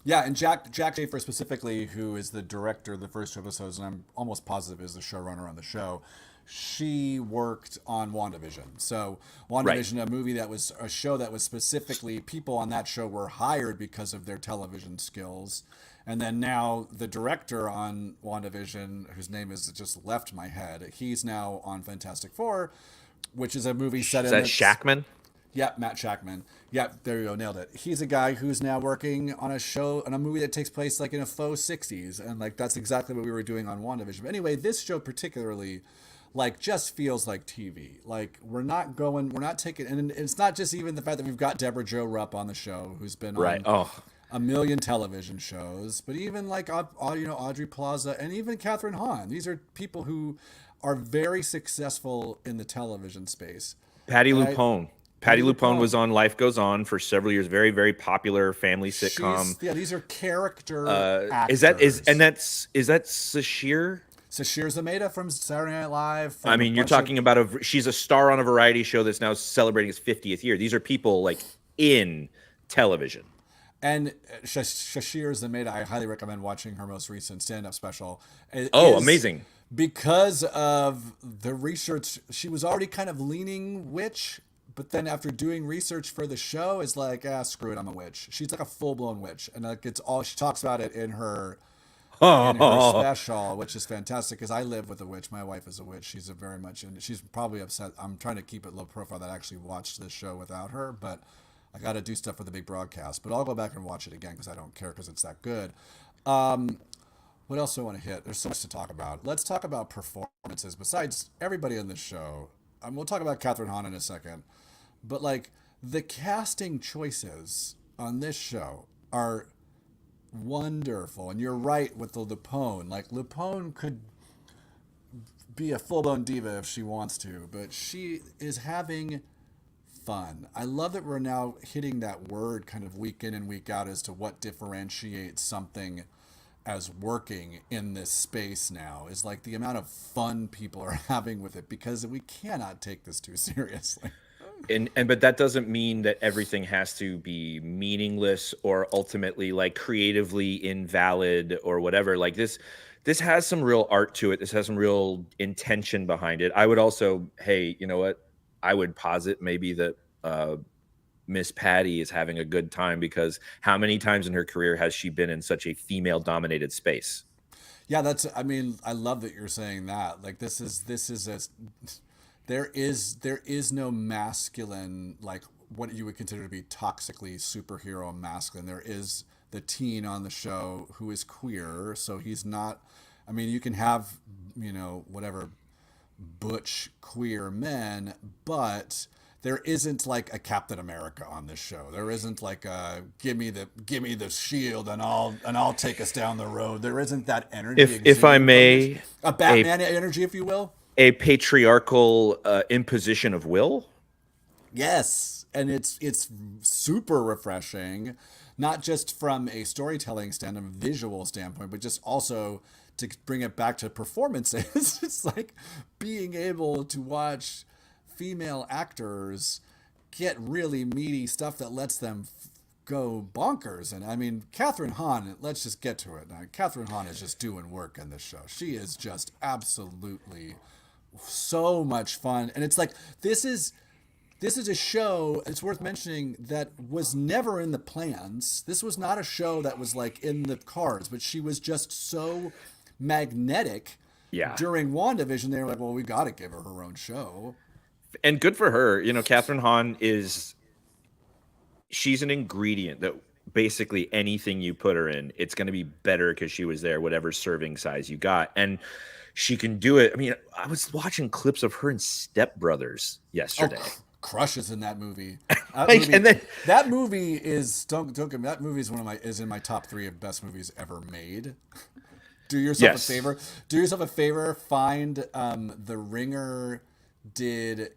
Speaker 3: Yeah, and Jack Schaefer specifically, who is the director of the first 2 episodes, and I'm almost positive is the showrunner on the show, she worked on WandaVision. So WandaVision, right. A show that was specifically, people on that show were hired because of their television skills. And then now the director on WandaVision, whose name has just left my head, he's now on Fantastic Four, which is a movie set in...
Speaker 2: Is that Shackman?
Speaker 3: Yeah, Matt Shackman. Yeah, there you go, nailed it. He's a guy who's now working on a movie that takes place, like, in a faux 60s, and, like, that's exactly what we were doing on WandaVision. But anyway, this show particularly, like, just feels like TV. Like, we're not taking, and it's not just even the fact that we've got Deborah Jo Rupp on the show, who's been on a million television shows, but even, like, Audrey Plaza and even Catherine Hahn. These are people who are very successful in the television space.
Speaker 2: Patty Lupone. Patty Lupone was on Life Goes On for several years. Very, very popular family sitcom.
Speaker 3: These are character actors.
Speaker 2: Is that Sashir?
Speaker 3: Sashir Zameda from Saturday Night Live.
Speaker 2: I mean, you're talking about she's a star on a variety show that's now celebrating its 50th year. These are people, like, in television.
Speaker 3: And Sashir Zameda, I highly recommend watching her most recent stand-up special.
Speaker 2: Amazing.
Speaker 3: Because of the research, she was already kind of leaning witch, but then after doing research for the show, is like, screw it, I'm a witch. She's like a full-blown witch, and, like, it's all, she talks about it in her special, which is fantastic, because I live with a witch. My wife is a witch. She's she's probably upset. I'm trying to keep it low profile that I actually watched this show without her, but I got to do stuff for the big broadcast, but I'll go back and watch it again because I don't care because it's that good. What else do I want to hit? There's so much to talk about. Let's talk about performances. Besides everybody in the show, we'll talk about Catherine Hahn in a second. But like the casting choices on this show are wonderful. And you're right with the Lupone. Like Lupone could be a full-blown diva if she wants to, but she is having fun. I love that we're now hitting that word kind of week in and week out as to what differentiates something as working in this space now is like the amount of fun people are having with it, because we cannot take this too seriously.
Speaker 2: And but that doesn't mean that everything has to be meaningless or ultimately like creatively invalid or whatever. Like this has some real art to it. This has some real intention behind it. I would also, hey, you know what? I would posit maybe that Miss Patty is having a good time, because how many times in her career has she been in such a female-dominated space?
Speaker 3: Yeah, I mean, I love that you're saying that. Like this is a there is no masculine, like what you would consider to be toxically superhero masculine. There is the teen on the show who is queer, so he's not. I mean, you can have, you know, whatever butch queer men, but there isn't like a Captain America on this show. There isn't like a give me the shield and I'll take us down the road. There isn't that energy.
Speaker 2: If I may,
Speaker 3: a Batman energy, if you will.
Speaker 2: A patriarchal imposition of will.
Speaker 3: Yes, and it's super refreshing, not just from a storytelling standpoint, visual standpoint, but just also to bring it back to performances. It's like being able to watch female actors get really meaty stuff that lets them go bonkers. And I mean, Catherine Hahn, let's just get to it now. Catherine Hahn is just doing work in this show. She is just absolutely so much fun. And it's like, this is a show, it's worth mentioning, that was never in the plans. This was not a show that was like in the cards, but she was just so magnetic.
Speaker 2: Yeah.
Speaker 3: During WandaVision, they were like, well, we got to give her her own show.
Speaker 2: And good for her. You know, Catherine Hahn she's an ingredient that basically anything you put her in, it's going to be better because she was there, whatever serving size you got. And she can do it. I mean, I was watching clips of her in Step Brothers yesterday.
Speaker 3: Oh, crushes in that movie. That movie is don't get me. That movie is in my top 3 of best movies ever made. Do yourself a favor. Do yourself a favor. Find The Ringer.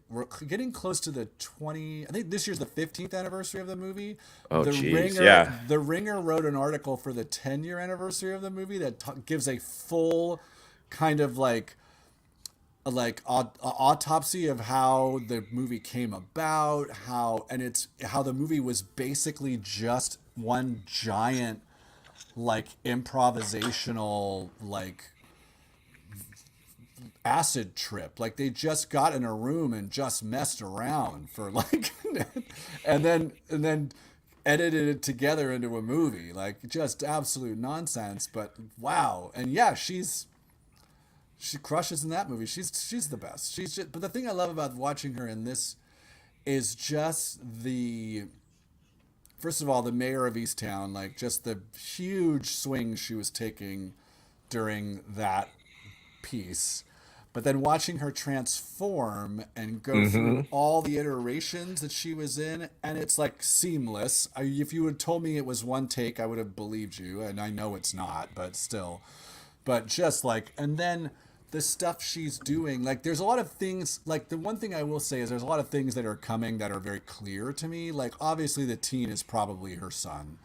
Speaker 3: We're getting close to the 20. I think this year's the 15th anniversary of the movie.
Speaker 2: Oh,
Speaker 3: Ringer,
Speaker 2: yeah.
Speaker 3: The Ringer wrote an article for the 10-year anniversary of the movie that gives a full kind of like autopsy of how the movie came about, how the movie was basically just one giant like improvisational like acid trip. Like they just got in a room and just messed around for like and then edited it together into a movie. Like just absolute nonsense, but wow. And yeah, she crushes in that movie. She's the best. But the thing I love about watching her in this is just first of all, the mayor of Easttown, like just the huge swings she was taking during that piece. But then watching her transform and go through all the iterations that she was in, and it's like seamless. If you had told me it was one take, I would have believed you, and I know it's not, but still. But just like, and then the stuff she's doing, like there's a lot of things, like the one thing I will say is there's a lot of things that are coming that are very clear to me. Like obviously the teen is probably her son.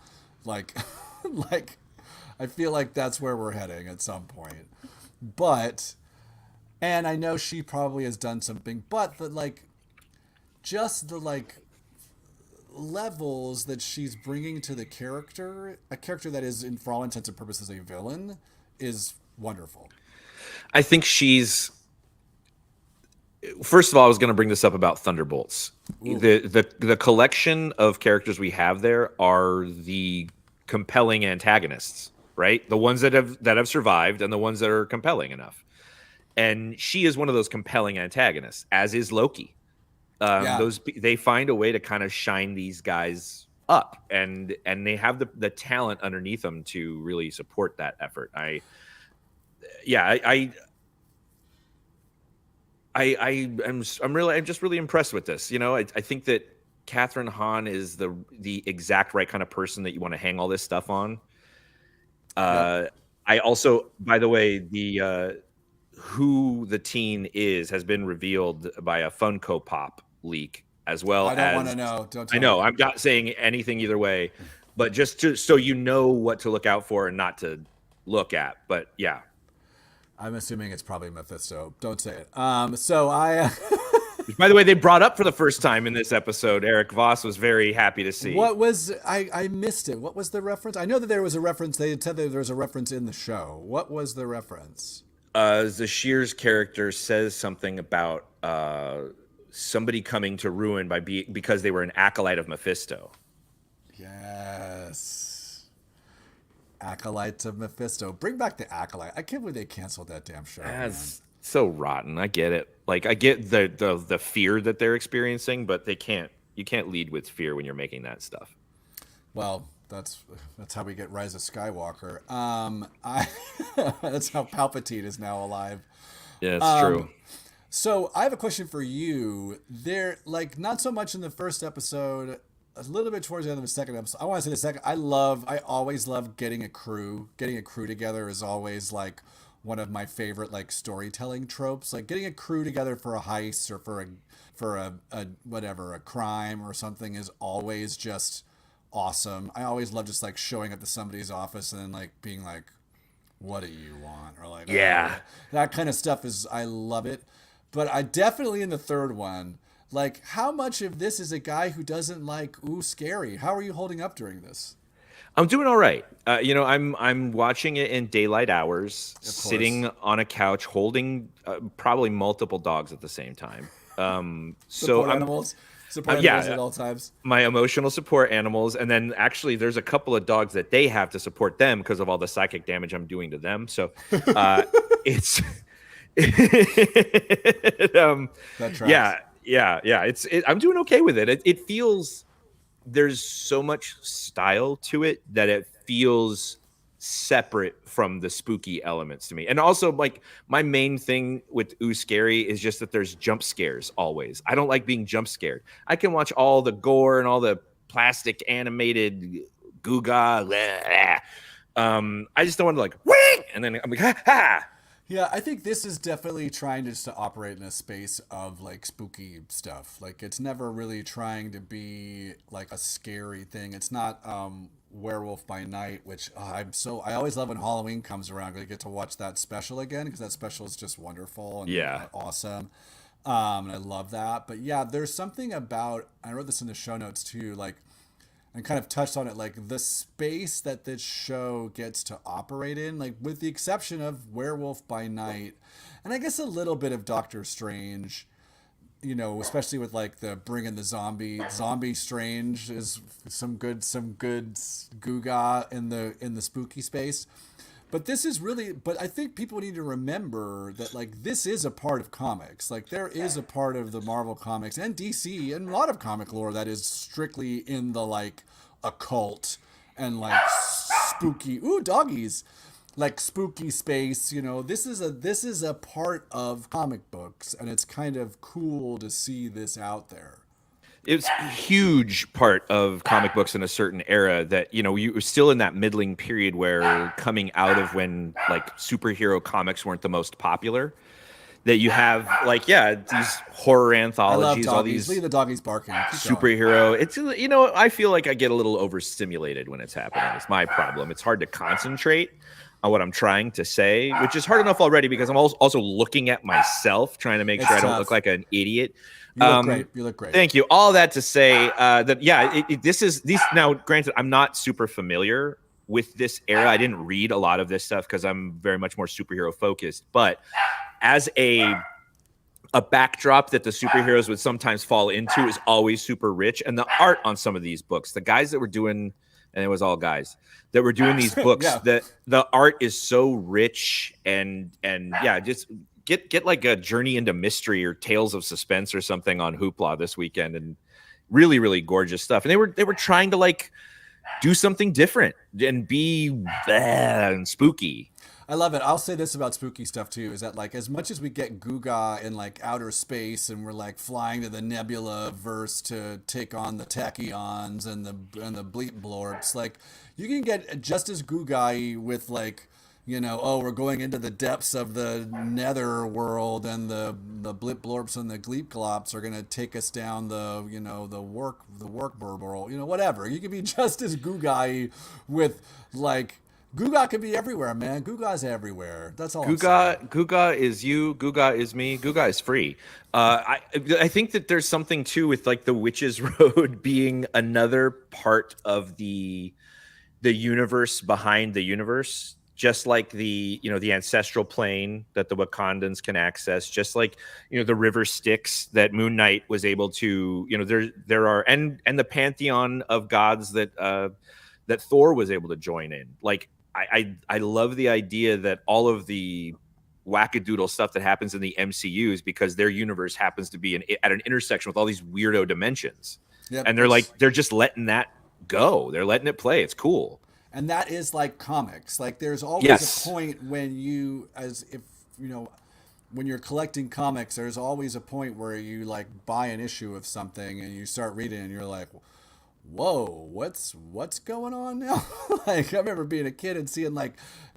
Speaker 3: Like, like I feel like that's where we're heading at some point. And I know she probably has done something, but just the levels that she's bringing to the character, a character that is, for all intents and purposes, a villain, is wonderful.
Speaker 2: I think first of all, I was going to bring this up about Thunderbolts. The collection of characters we have there are the compelling antagonists, right? The ones that have survived and the ones that are compelling enough. And she is one of those compelling antagonists, as is Loki. They find a way to kind of shine these guys up, and they have the talent underneath them to really support that effort. I'm just really impressed with this. I think that Catherine Hahn is the exact right kind of person that you want to hang all this stuff on. I also, by the way, the who the teen has been revealed by a Funko Pop leak, as well.
Speaker 3: I don't want to know. Don't tell
Speaker 2: I know.
Speaker 3: me.
Speaker 2: I'm not saying anything either way, but just so you know what to look out for and not to look at. But yeah,
Speaker 3: I'm assuming it's probably Mephisto. Don't say it. So I.
Speaker 2: Which, by the way, they brought up for the first time in this episode. Eric Voss was very happy to see.
Speaker 3: What was I missed it? What was the reference? I know that there was a reference. They had said that there was a reference in the show. What was the reference?
Speaker 2: The Shears character says something about somebody coming to ruin because they were an acolyte of Mephisto.
Speaker 3: Yes. Acolytes of Mephisto. Bring back the Acolyte. I can't believe they canceled that damn show.
Speaker 2: That's so rotten. I get it. Like, I get the fear that they're experiencing, but you can't lead with fear when you're making that stuff.
Speaker 3: Well, that's how we get Rise of Skywalker. That's how Palpatine is now alive.
Speaker 2: Yeah, it's true.
Speaker 3: So I have a question for you. There, like, not so much in the first episode, a little bit towards the end of the second episode. I want to say the second. I always love getting a crew. Getting a crew together is always like one of my favorite like storytelling tropes. Like getting a crew together for a heist or for a whatever, a crime or something is always just awesome. I always love just like showing up to somebody's office and then like being like, what do you want? Or like,
Speaker 2: yeah,
Speaker 3: that kind of stuff I love it. But I definitely in the third one, like how much of this is a guy who doesn't like, scary? How are you holding up during this?
Speaker 2: I'm doing all right. I'm watching it in daylight hours, sitting on a couch, holding probably multiple dogs at the same time.
Speaker 3: Support animals at all times. My
Speaker 2: emotional support animals, and then actually, there's a couple of dogs that they have to support them because of all the psychic damage I'm doing to them. So it's
Speaker 3: that tracks.
Speaker 2: Yeah. I'm doing okay with it. It feels. There's so much style to it that it feels separate from the spooky elements to me. And also, like, my main thing with Scary is just that there's jump scares always. I don't like being jump scared. I can watch all the gore and all the plastic animated googa. I just don't want to like, wing! And then I'm like, ha ha.
Speaker 3: Yeah, I think this is definitely trying just to operate in a space of like spooky stuff. Like it's never really trying to be like a scary thing. It's not Werewolf by Night, which I always love when Halloween comes around. I get to watch that special again because that special is just wonderful and awesome. And I love that. But yeah, there's something about, I wrote this in the show notes too, like, and kind of touched on it, like the space that this show gets to operate in, like with the exception of Werewolf by Night, and I guess a little bit of Doctor Strange, especially with like the bring in the zombie Strange is some good googa in the spooky space. But this is really, but I think people need to remember that like this is a part of comics. Like there is a part of the Marvel comics and DC and a lot of comic lore that is strictly in the like occult and like spooky, doggies, like spooky space. This is a part of comic books, and it's kind of cool to see this out there.
Speaker 2: It's a huge part of comic books in a certain era that, you were still in that middling period where coming out of when like superhero comics weren't the most popular, that you have like, these horror anthologies, all these
Speaker 3: leave the doggies barking.
Speaker 2: superhero. It's, I feel like I get a little overstimulated when it's happening. It's my problem. It's hard to concentrate on what I'm trying to say, which is hard enough already because I'm also looking at myself, trying to make sure I don't look like an idiot.
Speaker 3: You look great.
Speaker 2: Thank you. All that to say that, now, granted, I'm not super familiar with this era. I didn't read a lot of this stuff because I'm very much more superhero focused. But as a backdrop that the superheroes would sometimes fall into is always super rich. And the art on some of these books, the guys that were doing, and it was all guys that were doing these books, that the art is so rich and just get like a Journey into Mystery or Tales of Suspense or something on Hoopla this weekend, and really, really gorgeous stuff. And they were trying to like do something different and be and spooky.
Speaker 3: I love it. I'll say this about spooky stuff too, is that like as much as we get Guga in like outer space and we're like flying to the nebula verse to take on the tachyons and the bleep blorps, like you can get just as Guga with like, you know, oh, we're going into the depths of the nether world and the blip blorps and the gleep glops are going to take us down the, you know, the work burble, you know, whatever. You can be just as Guga with like, Guga can be everywhere, man. Guga's everywhere. That's all.
Speaker 2: Guga is you. Guga is me. Guga is free. I think that there's something too with like the Witch's Road being another part of the universe behind the universe, just like the ancestral plane that the Wakandans can access, just like the river Styx that Moon Knight was able to. There are and the pantheon of gods that Thor was able to join in. Like. I love the idea that all of the wackadoodle stuff that happens in the MCU is because their universe happens to be at an intersection with all these weirdo dimensions. Yep, and they're just letting that go. They're letting it play. It's cool.
Speaker 3: And that is like comics. Like there's always a point when when you're collecting comics, there's always a point where you like buy an issue of something and you start reading and you're like, whoa, what's going on now? Like I remember being a kid and seeing like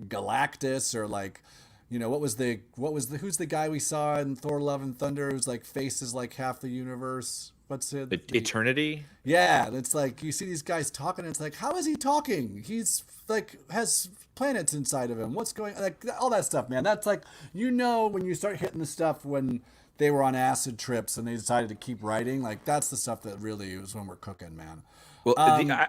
Speaker 3: Galactus or like, who's the guy we saw in Thor Love and Thunder whose like face is like half the universe? What's it?
Speaker 2: Eternity?
Speaker 3: Yeah, it's like you see these guys talking and it's like, how is he talking? He's like has planets inside of him. What's going like all that stuff, man. That's like when you start hitting the stuff when they were on acid trips and they decided to keep writing, like that's the stuff that really is when we're cooking, man.
Speaker 2: Well,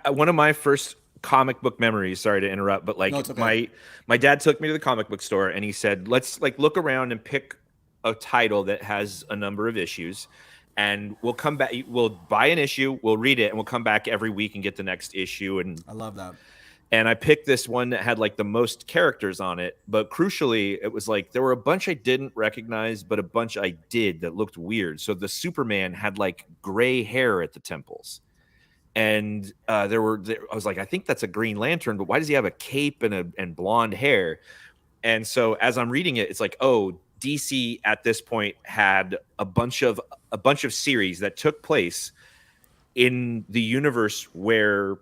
Speaker 2: one of my first comic book memories, sorry to interrupt, but like okay. my dad took me to the comic book store and he said, let's like look around and pick a title that has a number of issues and we'll come back, we'll buy an issue, we'll read it, and we'll come back every week and get the next issue. And
Speaker 3: I love that.
Speaker 2: And I picked this one that had like the most characters on it, but crucially, it was like there were a bunch I didn't recognize, but a bunch I did that looked weird. So the Superman had like gray hair at the temples, and I was like, I think that's a Green Lantern, but why does he have a cape and blonde hair? And so as I'm reading it, it's like, oh, DC at this point had a bunch of series that took place in the universe where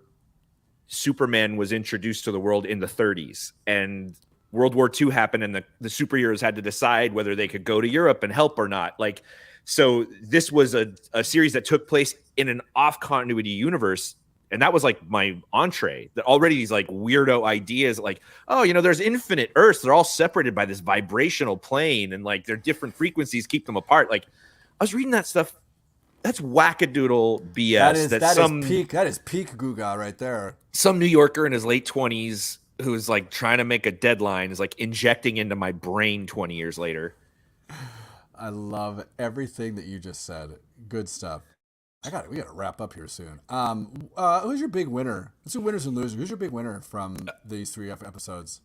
Speaker 2: Superman was introduced to the world in the 30s, and World War II happened, and the superheroes had to decide whether they could go to Europe and help or not. Like, so this was a series that took place in an off continuity universe. And that was like my entree, that already these like weirdo ideas, like, oh, there's infinite Earths. They're all separated by this vibrational plane and like their different frequencies keep them apart. Like I was reading that stuff. That's wackadoodle BS.
Speaker 3: That is peak Guga right there.
Speaker 2: Some New Yorker in his late 20s who's like trying to make a deadline is like injecting into my brain 20 years later.
Speaker 3: I love everything that you just said. Good stuff. We got to wrap up here soon. Who's your big winner? Let's do winners and losers. Who's your big winner from these 3 episodes?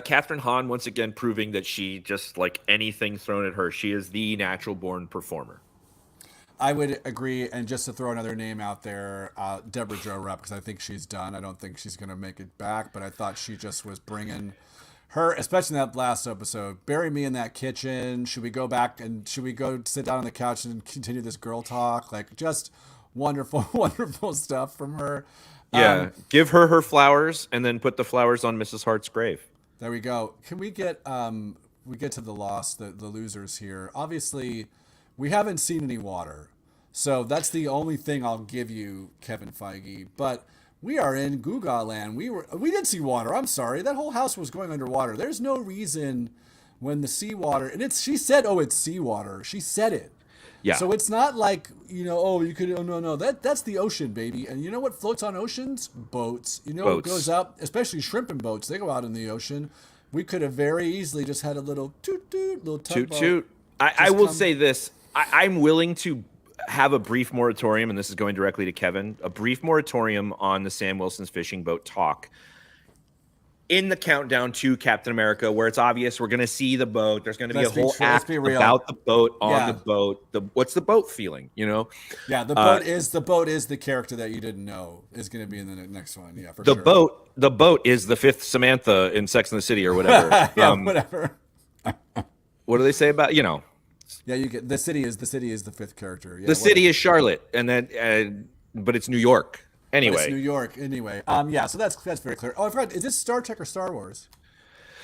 Speaker 2: Catherine Hahn, once again, proving that she just like anything thrown at her, she is the natural born performer.
Speaker 3: I would agree, and just to throw another name out there, Deborah Jo Rupp, because I think she's done. I don't think she's going to make it back, but I thought she just was bringing her, especially in that last episode. Bury me in that kitchen. Should we go back and should we go sit down on the couch and continue this girl talk? Like, just wonderful, wonderful stuff from her.
Speaker 2: Yeah, give her flowers, and then put the flowers on Mrs. Hart's grave.
Speaker 3: There we go. Can we get to the losers here? Obviously, we haven't seen any water. So that's the only thing I'll give you, Kevin Feige. But we are in Guga land. We did see water. I'm sorry. That whole house was going underwater. There's no reason when the seawater, and she said, oh, it's seawater. She said it. Yeah. So it's not like, no. That's the ocean, baby. And you know what floats on oceans? Boats. What goes out, especially shrimping boats. They go out in the ocean. We could have very easily just had a little toot-toot, little tugboat.
Speaker 2: Toot-toot. I will say this. I'm willing to have a brief moratorium, and this is going directly to Kevin, a brief moratorium on the Sam Wilson's fishing boat talk in the countdown to Captain America, where it's obvious we're going to see the boat. There's going to be a whole act about the boat, on the boat. What's the boat feeling? You know?
Speaker 3: Yeah, the boat is the character that you didn't know is going to be in the next one. Yeah, for
Speaker 2: the
Speaker 3: sure.
Speaker 2: The boat is the fifth Samantha in Sex and the City or whatever.
Speaker 3: Whatever.
Speaker 2: What do they say about, you know?
Speaker 3: Yeah, you get the city is the fifth character. Yeah,
Speaker 2: the city is Charlotte, and then but it's New York. Anyway,
Speaker 3: it's New York. Anyway, yeah. So that's very clear. Oh, I forgot. Is this Star Trek or Star Wars?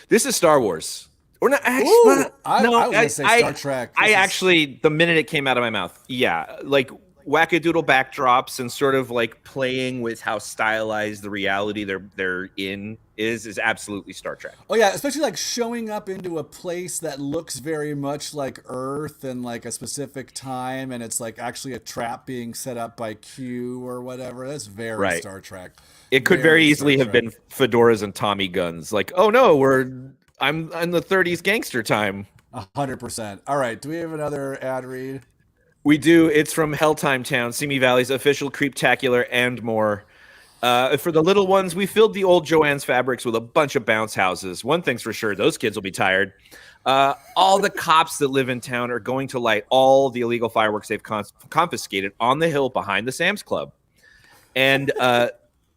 Speaker 2: This is Star Wars. Or not?
Speaker 3: I was gonna say Star Trek.
Speaker 2: The minute it came out of my mouth, yeah, like wackadoodle backdrops and sort of like playing with how stylized the reality they're in is absolutely Star Trek.
Speaker 3: Oh yeah, especially like showing up into a place that looks very much like Earth and like a specific time, and it's like actually a trap being set up by Q or whatever. That's very Star Trek.
Speaker 2: It could very easily have been fedoras and Tommy guns. Like, oh no, I'm in the 30s gangster time.
Speaker 3: 100%. All right, do we have another ad read?
Speaker 2: We do. It's from Helltime Town, Simi Valley's official Creeptacular and more. For the little ones, we filled the old Joanne's fabrics with a bunch of bounce houses. One thing's for sure, those kids will be tired. All the cops that live in town are going to light all the illegal fireworks they've confiscated on the hill behind the Sam's Club. And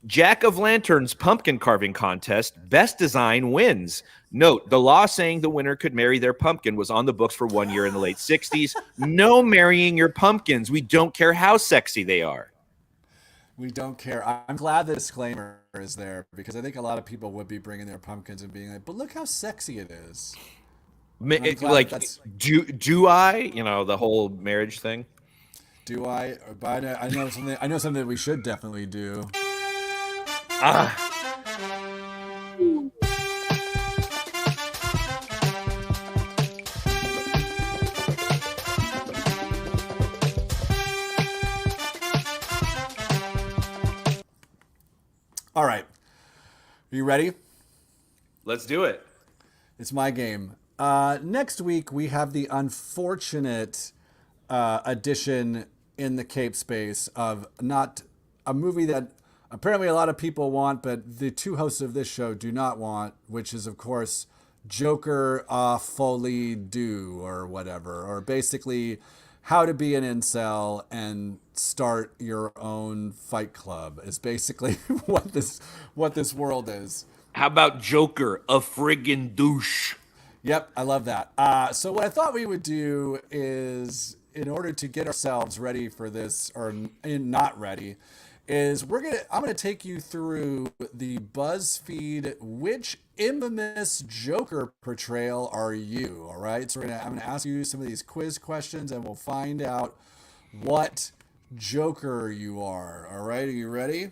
Speaker 2: Jack of Lanterns pumpkin carving contest, best design wins. Note, the law saying the winner could marry their pumpkin was on the books for 1 year in the late 60s. No marrying your pumpkins. We don't care how sexy they are.
Speaker 3: We don't care. I'm glad the disclaimer is there because I think a lot of people would be bringing their pumpkins and being like, but look how sexy it is.
Speaker 2: Like, do I? You know, the whole marriage thing.
Speaker 3: Do I? But I know something. I know something that we should definitely do. All right. Are you ready?
Speaker 2: Let's do it.
Speaker 3: It's my game. Next week, we have the unfortunate addition in the Cape space of not a movie that apparently a lot of people want, but the two hosts of this show do not want, which is, of course, Joker Folie Do or whatever, or basically how to be an incel and start your own fight club is basically what this world is.
Speaker 2: How about Joker, a friggin' douche?
Speaker 3: Yep, I love that. So what I thought we would do is, in order to get ourselves ready for this, or not ready, is I'm gonna take you through the BuzzFeed "Which infamous Joker portrayal are you?" All right, so I'm gonna ask you some of these quiz questions, and we'll find out what Joker you are. All right, are you ready?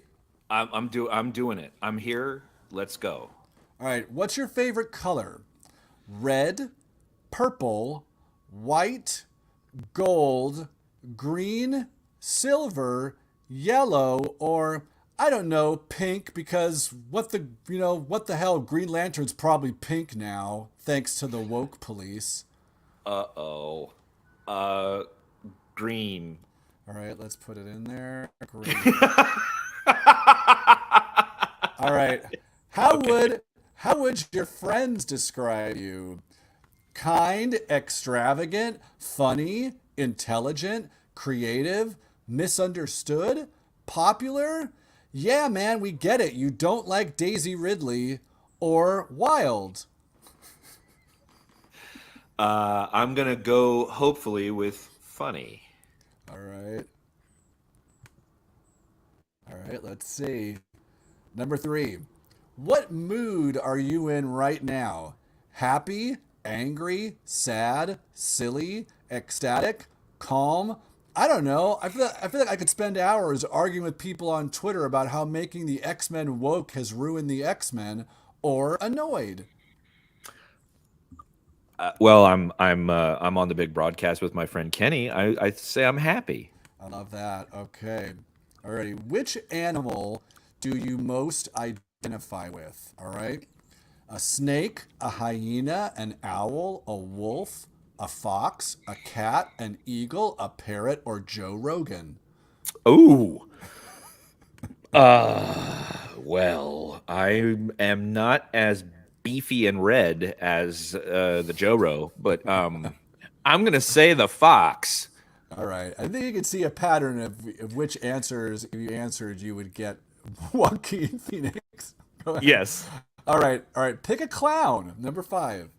Speaker 2: I'm doing it. I'm here. Let's go.
Speaker 3: All right, what's your favorite color? Red, purple, white, gold, green, silver, yellow, or I don't know, pink, because what the hell, Green Lantern's probably pink now, thanks to the woke police.
Speaker 2: Green.
Speaker 3: All right, let's put it in there. Green. All right. How would your friends describe you? Kind, extravagant, funny, intelligent, creative, misunderstood, popular? Yeah, man, we get it. You don't like Daisy Ridley, or wild.
Speaker 2: I'm gonna go hopefully with funny.
Speaker 3: All right, let's see. Number 3. What mood are you in right now? Happy, angry, sad, silly, ecstatic, calm? I don't know. I feel like I could spend hours arguing with people on Twitter about how making the X-Men woke has ruined the X-Men, or annoyed.
Speaker 2: Well, I'm on the big broadcast with my friend Kenny. I say I'm happy.
Speaker 3: I love that. Okay. Alrighty. Which animal do you most identify with? All right. A snake, a hyena, an owl, a wolf, a fox, a cat, an eagle, a parrot, or Joe Rogan?
Speaker 2: Ooh. Well, I am not as beefy and red as the Joro, but I'm going to say the fox.
Speaker 3: All right. I think you can see a pattern of which answers, if you answered, you would get Joaquin Phoenix. Go ahead.
Speaker 2: Yes.
Speaker 3: All right. All right. Pick a clown. Number 5.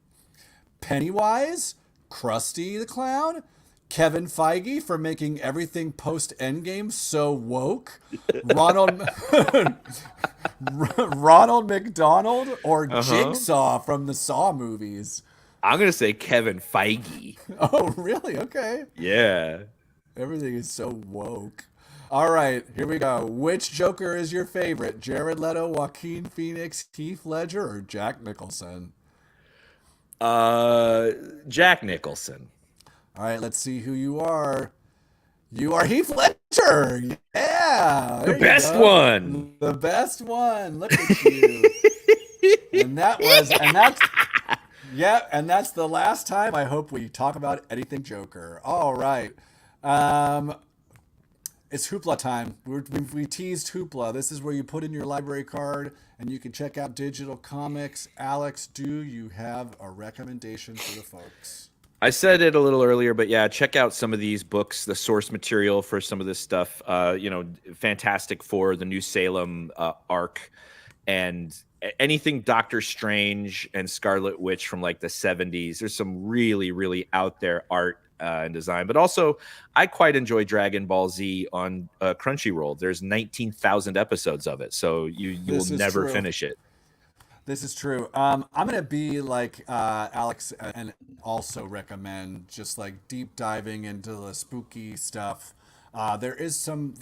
Speaker 3: Pennywise, Krusty the Clown, Kevin Feige for making everything post Endgame so woke, Ronald Ronald McDonald, or Jigsaw from the Saw movies.
Speaker 2: I'm going to say Kevin Feige.
Speaker 3: Oh, really? Okay.
Speaker 2: Yeah.
Speaker 3: Everything is so woke. All right, here we go. Which Joker is your favorite? Jared Leto, Joaquin Phoenix, Heath Ledger, or Jack Nicholson?
Speaker 2: Jack Nicholson.
Speaker 3: All right, let's see who you are. You are Heath Ledger. Yeah.
Speaker 2: The best one.
Speaker 3: The best one. Look at you. and that's the last time I hope we talk about anything Joker. All right. It's Hoopla time. We teased Hoopla. This is where you put in your library card and you can check out digital comics. Alex, do you have a recommendation for the folks?
Speaker 2: I said it a little earlier, but yeah, check out some of these books, the source material for some of this stuff. Fantastic Four, the New Salem arc, and anything Doctor Strange and Scarlet Witch from like the 70s. There's some really, really out there art and design. But also, I quite enjoy Dragon Ball Z on Crunchyroll. There's 19,000 episodes of it, so you will never finish it.
Speaker 3: This is true. I'm going to be like Alex and also recommend just like deep diving into the spooky stuff. There is some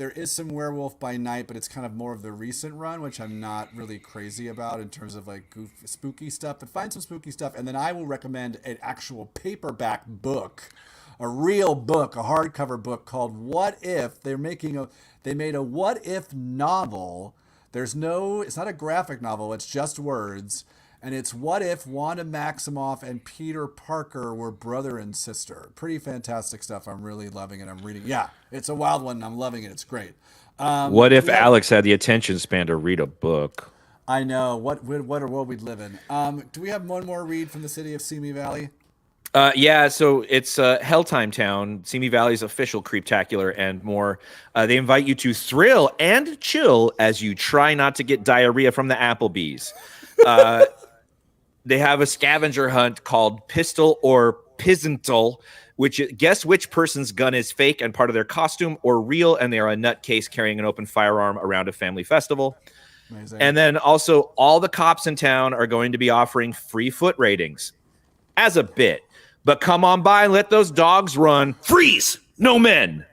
Speaker 3: Werewolf by Night, but it's kind of more of the recent run, which I'm not really crazy about in terms of like spooky stuff. But find some spooky stuff, and then I will recommend an actual paperback book, a real book, a hardcover book called What If. They made a What If novel. It's not a graphic novel, it's just words. And it's what if Wanda Maximoff and Peter Parker were brother and sister. Pretty fantastic stuff. I'm really loving it. I'm reading. Yeah, it's a wild one. I'm loving it. It's great.
Speaker 2: What if Alex had the attention span to read a book?
Speaker 3: I know. What a world we'd live in. Do we have one more read from the city of Simi Valley?
Speaker 2: Yeah, so it's Helltime Town, Simi Valley's official Creeptacular and more. They invite you to thrill and chill as you try not to get diarrhea from the Applebee's. They have a scavenger hunt called Pistol or Pizental, which guess which person's gun is fake and part of their costume or real, and they are a nutcase carrying an open firearm around a family festival. Amazing. And then also all the cops in town are going to be offering free foot ratings as a bit. But come on by and let those dogs run. Freeze! No men!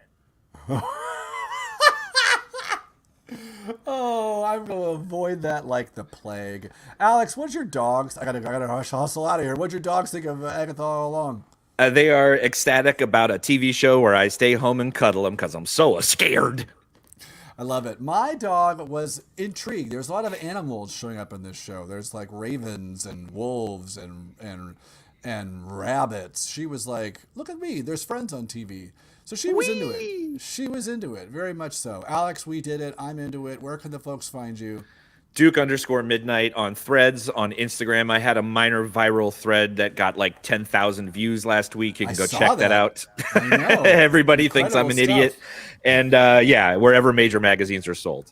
Speaker 3: Oh, I'm going to avoid that like the plague. Alex, what's your dogs? I gotta hustle out of here. What'd your dogs think of Agatha all along?
Speaker 2: They are ecstatic about a TV show where I stay home and cuddle them because I'm so scared.
Speaker 3: I love it. My dog was intrigued. There's a lot of animals showing up in this show. There's like ravens and wolves and rabbits. She was like, look at me, there's friends on TV. So she was into it. She was into it, very much so. Alex, we did it. I'm into it. Where can the folks find you?
Speaker 2: Duke_midnight on Threads on Instagram. I had a minor viral thread that got like 10,000 views last week. You can go check that out.
Speaker 3: I know.
Speaker 2: Everybody thinks I'm an idiot. And yeah, wherever major magazines are sold.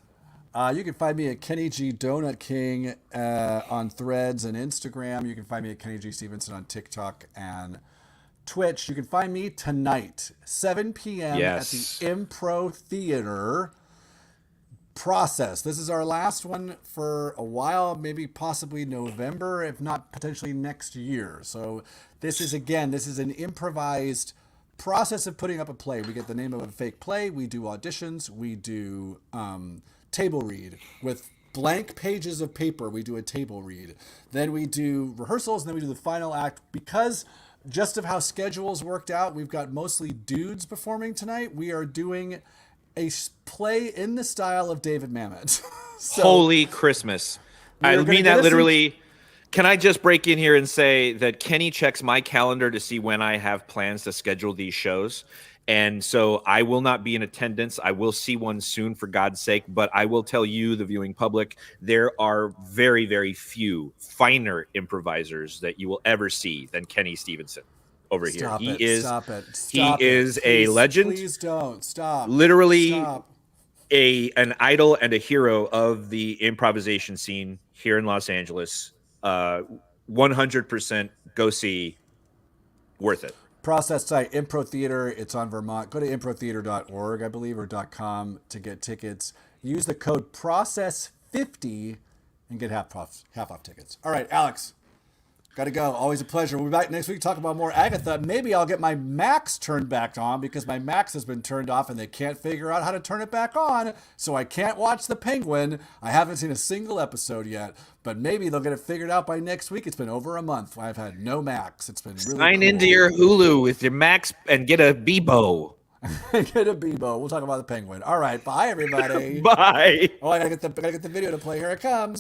Speaker 3: You can find me at Kenny G Donut King on Threads and Instagram. You can find me at Kenny G Stevenson on TikTok and Twitch. You can find me tonight, 7 p.m. at the Impro Theater. Process. This is our last one for a while, maybe possibly November, if not potentially next year. So this is an improvised process of putting up a play. We get the name of a fake play. We do auditions. We do table read with blank pages of paper. We do a table read. Then we do rehearsals, and then we do the final act. Because just of how schedules worked out, we've got mostly dudes performing tonight. We are doing a play in the style of David Mamet. So,
Speaker 2: holy Christmas. I mean that literally. Can I just break in here and say that Kenny checks my calendar to see when I have plans to schedule these shows? And so I will not be in attendance. I will see one soon, for God's sake. But I will tell you, the viewing public, there are very, very few finer improvisers that you will ever see than Kenny Stevenson over here.
Speaker 3: Stop
Speaker 2: He
Speaker 3: it.
Speaker 2: is,
Speaker 3: Stop it.
Speaker 2: he
Speaker 3: Stop it.
Speaker 2: is a
Speaker 3: Please,
Speaker 2: legend.
Speaker 3: Please don't. Stop.
Speaker 2: Literally
Speaker 3: Stop.
Speaker 2: an idol and a hero of the improvisation scene here in Los Angeles. 100% go see. Worth it.
Speaker 3: Process site, Impro Theater. It's on Vermont. Go to improtheater.org, I believe, or .com to get tickets. Use the code PROCESS50 and get half off tickets. All right, Alex. Got to go. Always a pleasure. We'll be back next week to talk about more Agatha. Maybe I'll get my Max turned back on because my Max has been turned off and they can't figure out how to turn it back on. So I can't watch The Penguin. I haven't seen a single episode yet, but maybe they'll get it figured out by next week. It's been over a month. I've had no Max. It's been really
Speaker 2: Sign
Speaker 3: cool.
Speaker 2: into your Hulu with your Max and get a Bebo.
Speaker 3: Get a Bebo. We'll talk about The Penguin. All right. Bye, everybody.
Speaker 2: Bye.
Speaker 3: Oh, I gotta get the video to play. Here it comes.